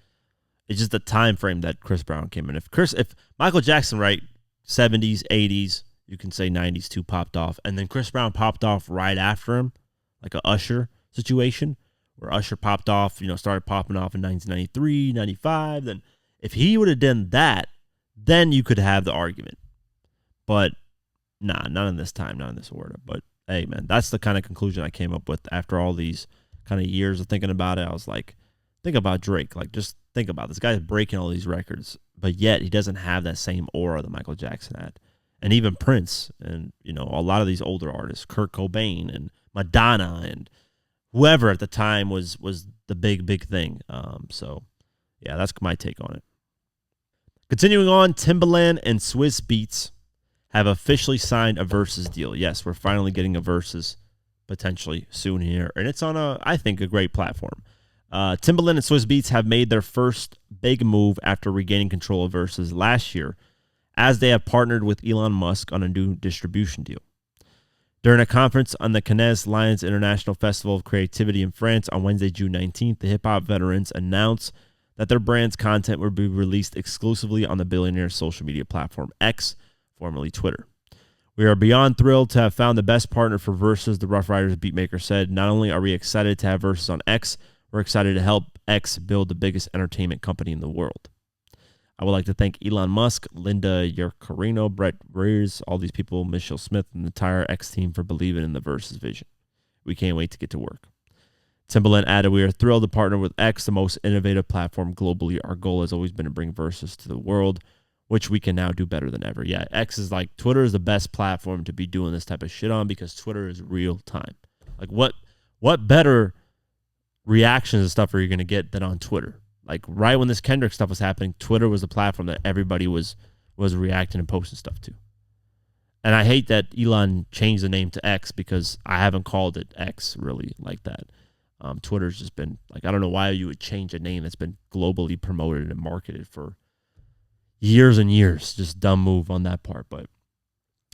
[SPEAKER 1] it's just the time frame that Chris Brown came in. If Michael Jackson, right, 70s, 80s, you can say 90s too, popped off, and then Chris Brown popped off right after him, like a Usher situation, where Usher popped off, started popping off in 1993, 95. Then if he would have done that, then you could have the argument. But nah, not in this time, not in this order. But hey, man, that's the kind of conclusion I came up with after all these kind of years of thinking about it. I was like, think about Drake. Like, just think about it. This guy's breaking all these records, but yet he doesn't have that same aura that Michael Jackson had. And even Prince and, a lot of these older artists, Kurt Cobain and Madonna and whoever at the time was the big thing. So, yeah, that's my take on it. Continuing on, Timbaland and Swizz Beatz have officially signed a VERZUZ deal. Yes, we're finally getting a VERZUZ potentially soon here. And it's on I think, a great platform. Timbaland and Swizz Beatz have made their first big move after regaining control of VERZUZ last year, as they have partnered with Elon Musk on a new distribution deal. During a conference on the Cannes Lions International Festival of Creativity in France on Wednesday, June 19th, the hip-hop veterans announced that their brand's content will be released exclusively on the billionaire's social media platform X, formerly Twitter. We are beyond thrilled to have found the best partner for VERZUZ, the Rough Riders beatmaker said. Not only are we excited to have VERZUZ on X, we're excited to help X build the biggest entertainment company in the world. I would like to thank Elon Musk, Linda Yurcarino, Brett Rears, all these people, Michelle Smith, and the entire X team for believing in the VERZUZ vision. We can't wait to get to work. Timbaland added, we are thrilled to partner with X, the most innovative platform globally. Our goal has always been to bring VERZUZ to the world, which we can now do better than ever. Yeah, X is like, Twitter is the best platform to be doing this type of shit on because Twitter is real time. Like, what better reactions and stuff are you going to get than on Twitter? Like, right when this Kendrick stuff was happening, Twitter was the platform that everybody was reacting and posting stuff to. And I hate that Elon changed the name to X because I haven't called it X really like that. Twitter's just been, like, I don't know why you would change a name that's been globally promoted and marketed for years and years. Just dumb move on that part. But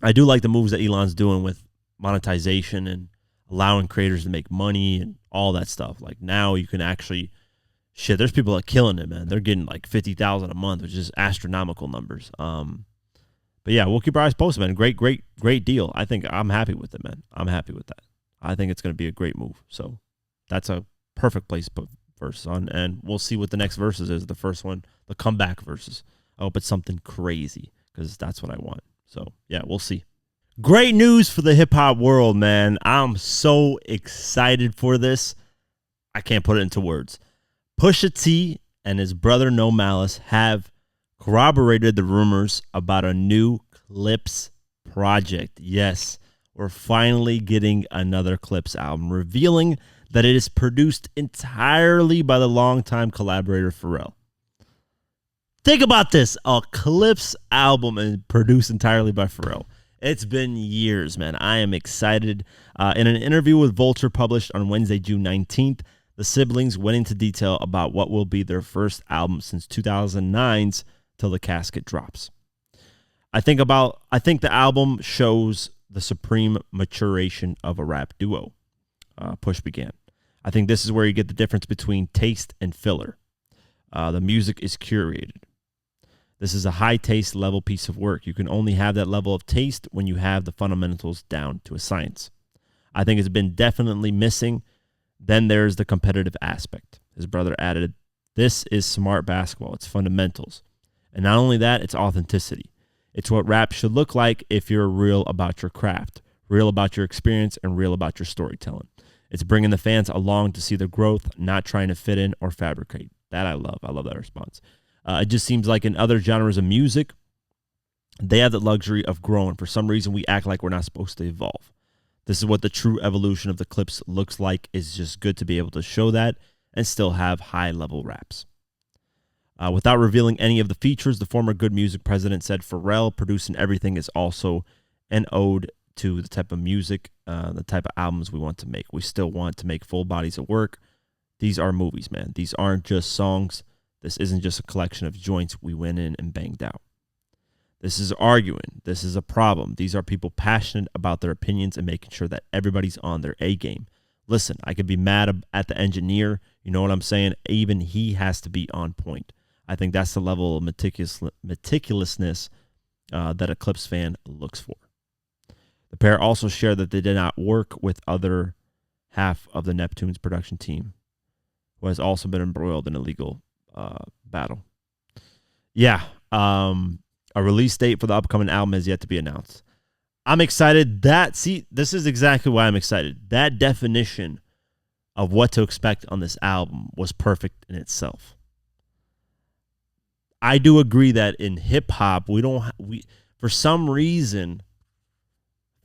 [SPEAKER 1] I do like the moves that Elon's doing with monetization and allowing creators to make money and all that stuff. Like, now you can actually... Shit, there's people that are killing it, man. They're getting like $50,000 a month, which is astronomical numbers. But yeah, we'll keep our eyes posted, man. Great deal. I think I'm happy with it, man. I'm happy with that. I think it's going to be a great move. So that's a perfect place to put VERZUZ on, and we'll see what the next VERZUZ is. The first one, the comeback VERZUZ. I hope it's something crazy because that's what I want. So yeah, we'll see. Great news for the hip hop world, man. I'm so excited for this. I can't put it into words. Pusha T and his brother No Malice have corroborated the rumors about a new Clipse project. Yes, we're finally getting another Clipse album, revealing that it is produced entirely by the longtime collaborator Pharrell. Think about this, a Clipse album and produced entirely by Pharrell. It's been years, man. I am excited. In an interview with Vulture published on Wednesday, June 19th, the siblings went into detail about what will be their first album since 2009's Till the Casket Drops. I think the album shows the supreme maturation of a rap duo. Push began. I think this is where you get the difference between taste and filler. The music is curated. This is a high taste level piece of work. You can only have that level of taste when you have the fundamentals down to a science. I think it's been definitely missing. Then there's the competitive aspect. His brother added, this is smart basketball. It's fundamentals. And not only that, it's authenticity. It's what rap should look like if you're real about your craft, real about your experience, and real about your storytelling. It's bringing the fans along to see the growth, not trying to fit in or fabricate. That I love. I love that response. It just seems like in other genres of music, they have the luxury of growing. For some reason, we act like we're not supposed to evolve. This is what the true evolution of the Clipse looks like. It's just good to be able to show that and still have high-level raps. Without revealing any of the features, the former Good Music president said Pharrell producing everything is also an ode to the type of music, the type of albums we want to make. We still want to make full bodies of work. These are movies, man. These aren't just songs. This isn't just a collection of joints we went in and banged out. This is arguing. This is a problem. These are people passionate about their opinions and making sure that everybody's on their A game. Listen, I could be mad at the engineer. You know what I'm saying? Even he has to be on point. I think that's the level of meticulousness that a Clipse fan looks for. The pair also shared that they did not work with other half of the Neptune's production team, who has also been embroiled in a legal battle. Yeah, a release date for the upcoming album has yet to be announced. I'm excited. This is exactly why I'm excited. That definition of what to expect on this album was perfect in itself. I do agree that in hip hop, we for some reason,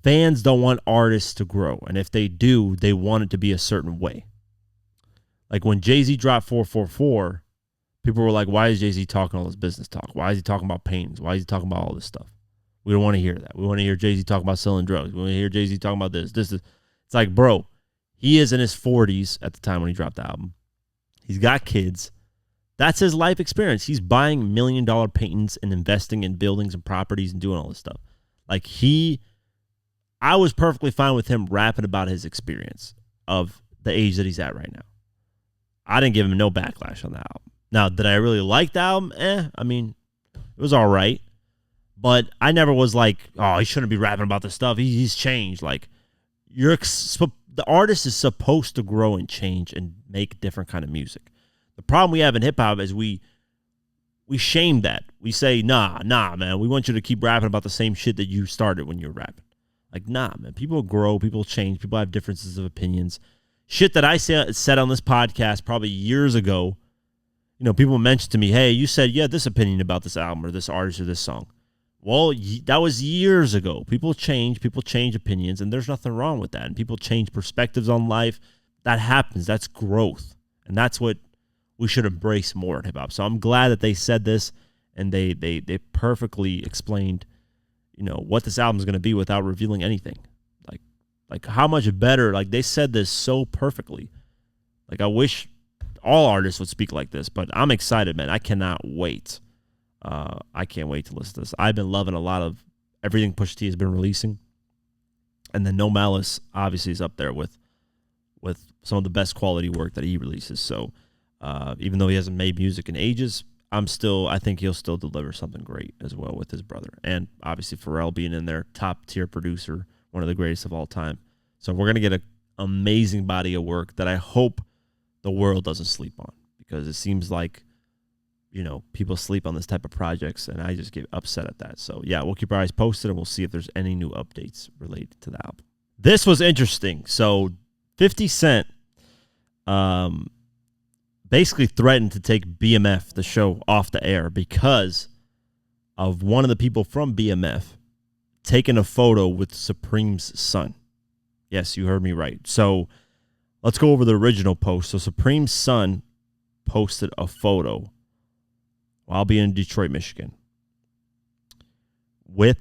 [SPEAKER 1] fans don't want artists to grow. And if they do, they want it to be a certain way. Like when Jay-Z dropped 444, people were like, why is Jay-Z talking all this business talk? Why is he talking about paintings? Why is he talking about all this stuff? We don't want to hear that. We want to hear Jay-Z talking about selling drugs. We want to hear Jay-Z talking about this. It's like, bro, he is in his 40s at the time when he dropped the album. He's got kids. That's his life experience. He's buying $1 million paintings and investing in buildings and properties and doing all this stuff. Like I was perfectly fine with him rapping about his experience of the age that he's at right now. I didn't give him no backlash on the album. Now, did I really like the album? I mean, it was all right. But I never was like, oh, he shouldn't be rapping about this stuff. He's changed. Like, the artist is supposed to grow and change and make different kind of music. The problem we have in hip-hop is we shame that. We say, nah, man. We want you to keep rapping about the same shit that you started when you were rapping. Like, nah, man. People grow. People change. People have differences of opinions. Shit that I said on this podcast probably years ago. You know, people mentioned to me, hey, you said you had this opinion about this album or this artist or this song. Well, that was years ago. People change opinions, and there's nothing wrong with that. And people change perspectives on life. That happens. That's growth. And that's what we should embrace more in hip-hop. So I'm glad that they said this, and they perfectly explained, you know, what this album is going to be without revealing anything. Like how much better, like they said this so perfectly. Like I wish all artists would speak like this, but I'm excited, man. I cannot wait. I can't wait to listen to this. I've been loving a lot of everything Pusha T has been releasing. And then No Malice obviously is up there with some of the best quality work that he releases. So even though he hasn't made music in ages, I think he'll still deliver something great as well with his brother. And obviously Pharrell being in there, top tier producer, one of the greatest of all time. So we're going to get an amazing body of work that I hope the world doesn't sleep on, because it seems like, you know, people sleep on this type of projects, and I just get upset at that. So yeah, we'll keep our eyes posted, and we'll see if there's any new updates related to the album. This was interesting. So 50 Cent basically threatened to take BMF, the show, off the air because of one of the people from BMF taking a photo with Supreme's son. Yes, you heard me right. So let's go over the original post. So Supreme's son posted a photo while being in Detroit, Michigan, with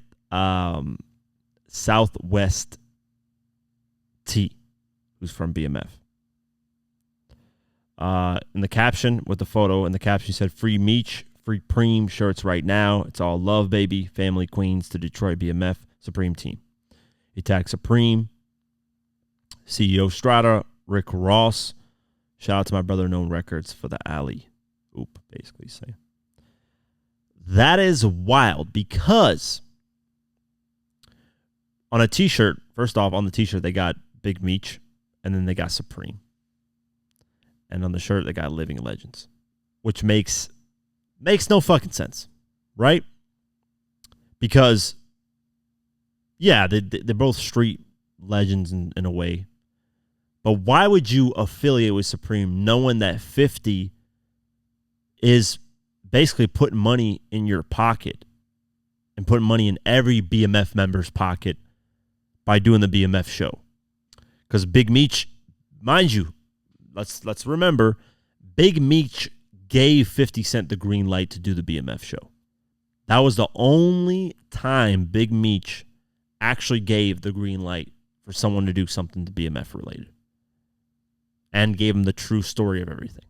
[SPEAKER 1] Southwest T, who's from BMF. In the caption with the photo, in the caption said, "Free Meech, free Preem shirts right now. It's all love, baby. Family Queens to Detroit BMF Supreme team." He tagged Supreme, CEO Strata, Rick Ross. Shout out to my brother Known Records for the alley oop, basically saying. That is wild, because on a t-shirt, first off, on the t-shirt, they got Big Meech, and then they got Supreme. And on the shirt, they got Living Legends, which makes no fucking sense, right? Because, yeah, they're both street legends in a way. But why would you affiliate with Supreme knowing that 50 is basically putting money in your pocket and putting money in every BMF member's pocket by doing the BMF show? Because Big Meech, mind you, let's remember, Big Meech gave 50 Cent the green light to do the BMF show. That was the only time Big Meech actually gave the green light for someone to do something to BMF related. And gave him the true story of everything.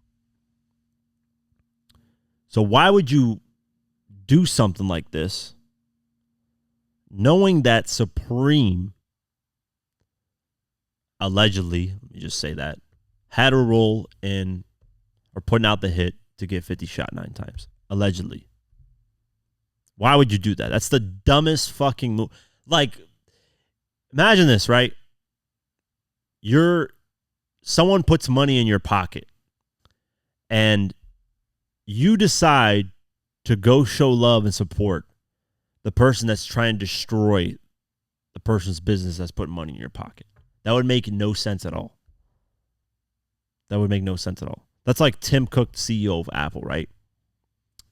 [SPEAKER 1] So why would you do something like this knowing that Supreme allegedly, let me just say that, had a role in or putting out the hit to get 50 shot 9 times? Allegedly. Why would you do that? That's the dumbest fucking move. Like, imagine this, right? Someone puts money in your pocket and you decide to go show love and support the person that's trying to destroy the person's business that's putting money in your pocket. That would make no sense at all. That would make no sense at all. That's like Tim Cook, CEO of Apple, right?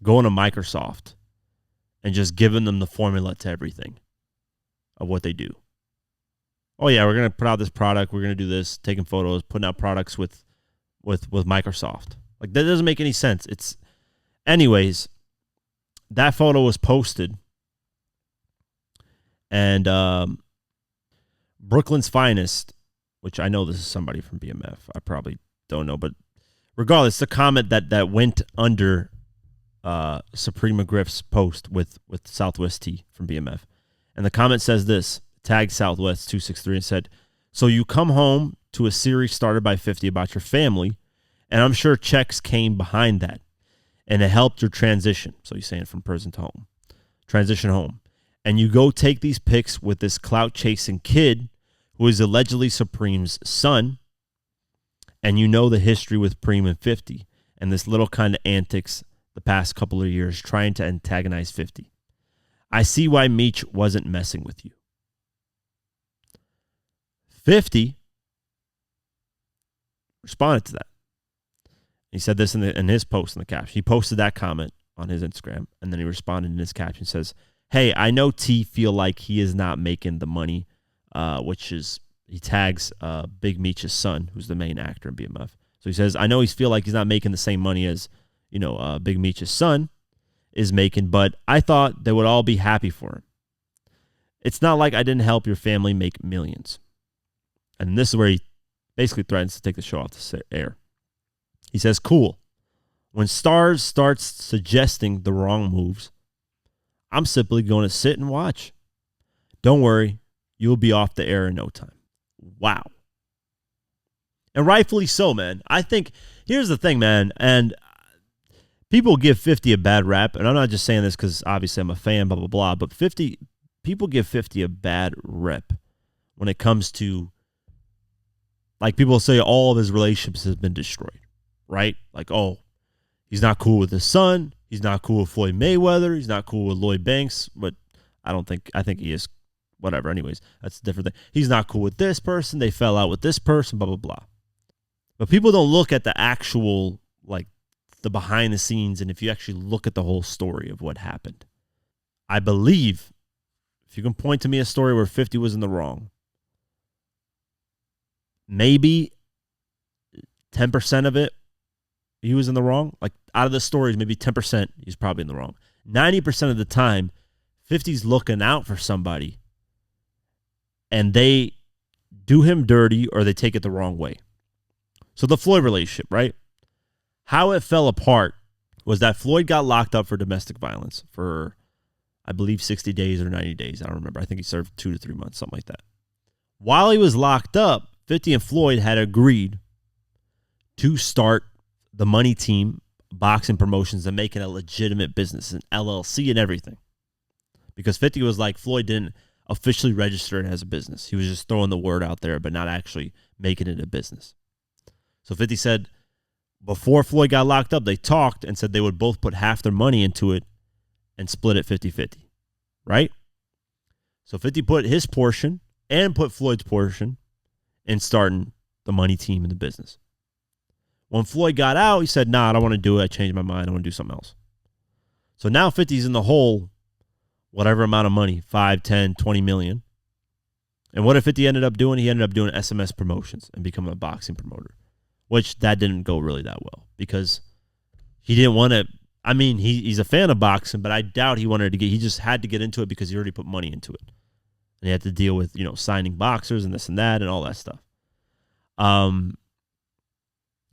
[SPEAKER 1] Going to Microsoft and just giving them the formula to everything of what they do. Oh yeah, we're gonna put out this product. We're gonna do this, taking photos, putting out products with Microsoft. Like, that doesn't make any sense. Anyways. That photo was posted, and Brooklyn's Finest, which I know this is somebody from BMF. I probably don't know, but regardless, the comment that went under Supreme McGriff's post with Southwest T from BMF, and the comment says this. Tagged Southwest 263 and said, "So you come home to a series started by 50 about your family, and I'm sure checks came behind that, and it helped your transition." So you're saying from prison to home, transition home, and you go take these pics with this clout chasing kid who is allegedly Supreme's son, and you know the history with Preem and 50, and this little kind of antics the past couple of years trying to antagonize 50. I see why Meech wasn't messing with you. 50 responded to that. He said this in his post in the caption. He posted that comment on his Instagram, and then he responded in his caption. Says, "Hey, I know T feel like he is not making the money," which is, he tags Big Meech's son, who's the main actor in BMF. So he says, "I know he feel like he's not making the same money as, Big Meech's son is making, but I thought they would all be happy for him. It's not like I didn't help your family make millions." And this is where he basically threatens to take the show off the air. He says, "Cool. When Stars starts suggesting the wrong moves, I'm simply going to sit and watch. Don't worry, you'll be off the air in no time." Wow. And rightfully so, man. I think, here's the thing, man, and people give 50 a bad rap, and I'm not just saying this because obviously I'm a fan, blah, blah, blah, but people give 50 a bad rep when it comes to, like, people say all of his relationships has been destroyed, right? Like, oh, he's not cool with his son. He's not cool with Floyd Mayweather. He's not cool with Lloyd Banks, but I think he is, whatever. Anyways, that's a different thing. He's not cool with this person. They fell out with this person, blah, blah, blah. But people don't look at the actual, like, the behind the scenes, and if you actually look at the whole story of what happened. I believe, if you can point to me a story where 50 was in the wrong, maybe 10% of it, he was in the wrong. Like, out of the stories, maybe 10%, he's probably in the wrong. 90% of the time, 50's looking out for somebody, and they do him dirty or they take it the wrong way. So the Floyd relationship, right? How it fell apart was that Floyd got locked up for domestic violence for, I believe, 60 days or 90 days. I don't remember. I think he served 2 to 3 months, something like that. While he was locked up, 50 and Floyd had agreed to start the Money Team boxing promotions and making a legitimate business, an LLC and everything. Because 50 was like, Floyd didn't officially register it as a business. He was just throwing the word out there, but not actually making it a business. So 50 said, before Floyd got locked up, they talked and said they would both put half their money into it and split it 50-50, right? So 50 put his portion and put Floyd's portion in starting the Money Team in the business. When Floyd got out, he said, "Nah, I don't want to do it. I changed my mind. I want to do something else." So now 50's in the hole, whatever amount of money, 5, 10, 20 million. And what did 50 ended up doing? He ended up doing SMS promotions and becoming a boxing promoter. which that didn't go really that well because he didn't want to. I mean, he's a fan of boxing, but I doubt he wanted to get. He just had to get into it because he already put money into it, and he had to deal with signing boxers and this and that and all that stuff.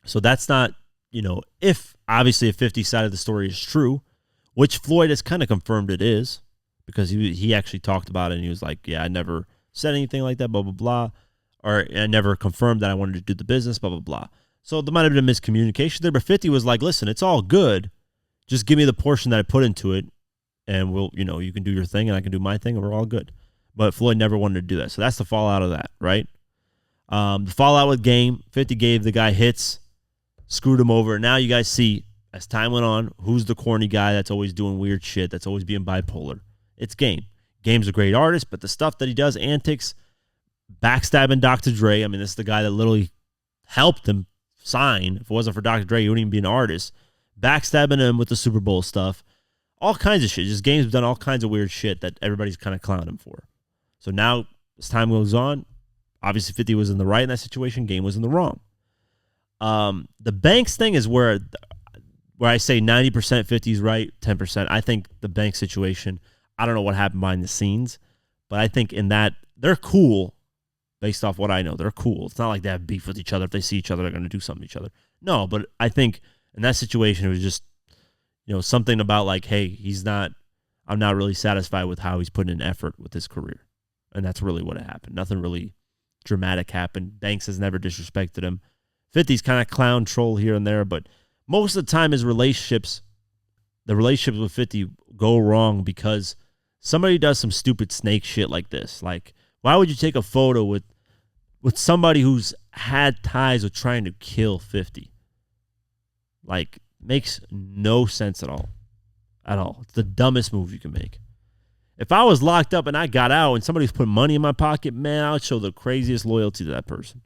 [SPEAKER 1] So that's not if 50's side of the story is true, which Floyd has kind of confirmed it is because he actually talked about it and he was like, yeah, I never said anything like that, blah blah blah, or I never confirmed that I wanted to do the business, blah blah blah. So there might have been a miscommunication there, but 50 was like, listen, it's all good. Just give me the portion that I put into it, and we'll, you can do your thing, and I can do my thing, and we're all good. But Floyd never wanted to do that, so that's the fallout of that, right? The fallout with Game, 50 gave the guy hits, screwed him over. Now you guys see, as time went on, who's the corny guy that's always doing weird shit, that's always being bipolar. It's Game. Game's a great artist, but the stuff that he does, antics, backstabbing Dr. Dre, I mean, this is the guy that literally helped him sign. If it wasn't for Dr. Dre, he wouldn't even be an artist. Backstabbing him with the Super Bowl stuff. All kinds of shit. Just Game's done all kinds of weird shit that everybody's kind of clowning him for. So now, as time goes on, obviously 50 was in the right in that situation. Game was in the wrong. The Banks thing is where I say 90% 50's right, 10%. I think the Banks situation, I don't know what happened behind the scenes, but I think in that, they're cool based off what I know. They're cool. It's not like they have beef with each other. If they see each other, they're going to do something to each other. No, but I think in that situation, it was just, something about like, hey, I'm not really satisfied with how he's putting in effort with his career. And that's really what happened. Nothing really dramatic happened. Banks has never disrespected him. 50's kind of clown troll here and there, but most of the time the relationships with 50 go wrong because somebody does some stupid snake shit like this. Like, why would you take a photo with somebody who's had ties with trying to kill 50? Like, makes no sense at all. At all. It's the dumbest move you can make. If I was locked up and I got out and somebody's put money in my pocket, man, I would show the craziest loyalty to that person.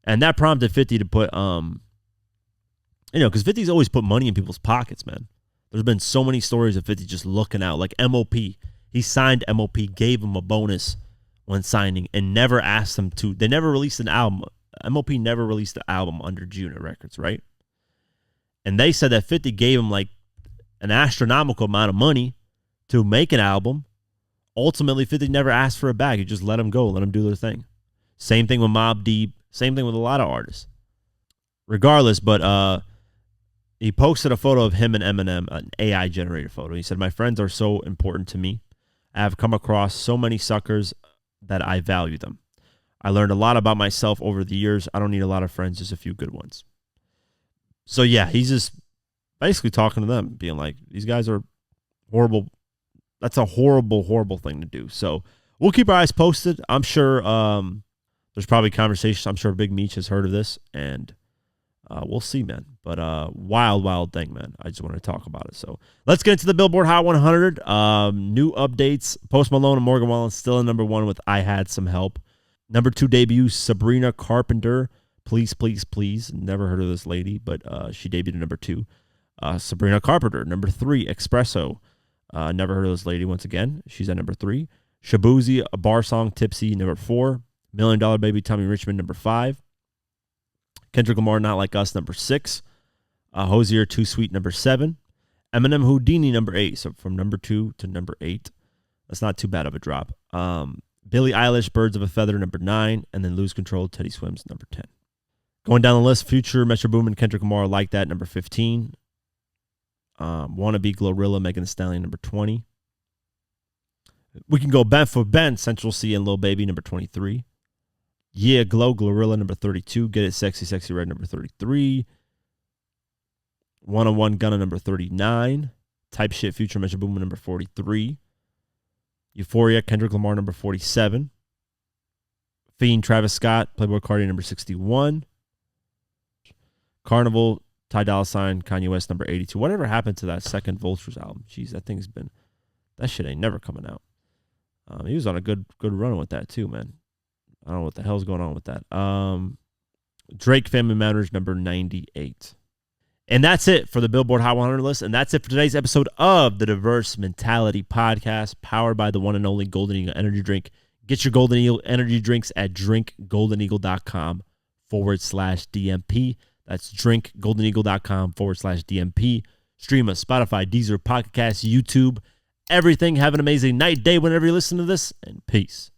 [SPEAKER 1] And that prompted 50 to put, because 50's always put money in people's pockets, man. There's been so many stories of 50 just looking out. Like MOP. He signed MOP, gave him a bonus when signing, and never asked them to. They never released an album. MOP never released an album under Juno Records, right? And they said that 50 gave him like an astronomical amount of money to make an album. Ultimately, 50 never asked for a bag. He just let them go, let them do their thing. Same thing with Mobb Deep. Same thing with a lot of artists. Regardless, but he posted a photo of him and Eminem, an AI-generated photo. He said, my friends are so important to me. I have come across so many suckers that I value them. I learned a lot about myself over the years. I don't need a lot of friends, just a few good ones. So, yeah, he's just basically talking to them, being like, these guys are horrible. That's a horrible, horrible thing to do. So we'll keep our eyes posted. I'm sure there's probably conversations. I'm sure Big Meech has heard of this, and we'll see, man. But wild, wild thing, man. I just want to talk about it. So let's get into the Billboard Hot 100. New updates. Post Malone and Morgan Wallen still in number one with I Had Some Help. Number 2 debut, Sabrina Carpenter. Please, Please, Please. Never heard of this lady, but she debuted at number 2. Sabrina Carpenter. Number 3, Espresso. Never heard of this lady once again. She's at number 3. Shabuzi, A Bar Song, Tipsy, number 4. $1 Million Baby, Tommy Richmond, number 5. Kendrick Lamar, Not Like Us, number 6. Hosier, Too Sweet, number 7. Eminem, Houdini, number 8. So from number 2 to number 8. That's not too bad of a drop. Billie Eilish, Birds of a Feather, number 9. And then Lose Control, Teddy Swims, number 10. Going down the list, Future, Metro Boomin, Kendrick Lamar, Like That, number 15. Wannabe, Glorilla, Megan Thee Stallion, number 20. We can go Ben for Ben, Central C and Lil Baby, number 23. Yeah, Glow, Glorilla, number 32. Get It Sexy, Sexy Red, number 33. 101 Gunna, number 39. Type Shit, Future, Metro Boomin, number 43. Euphoria, Kendrick Lamar, number 47. Fiend, Travis Scott, Playboi Carti, number 61. Carnival, Ty Dolla $ign, Kanye West, number 82. Whatever happened to that second Vultures album? Jeez, that thing's been... That shit ain't never coming out. He was on a good run with that too, man. I don't know what the hell's going on with that. Drake, Family Matters, number 98. And that's it for the Billboard Hot 100 list. And that's it for today's episode of the Diverse Mentality Podcast, powered by the one and only Golden Eagle Energy Drink. Get your Golden Eagle Energy Drinks at drinkgoldeneagle.com drinkgoldeneagle.com/DMP. That's drinkgoldeneagle.com/DMP. Stream us Spotify, Deezer, Pocket Cast, YouTube, everything. Have an amazing night, day, whenever you listen to this, and peace.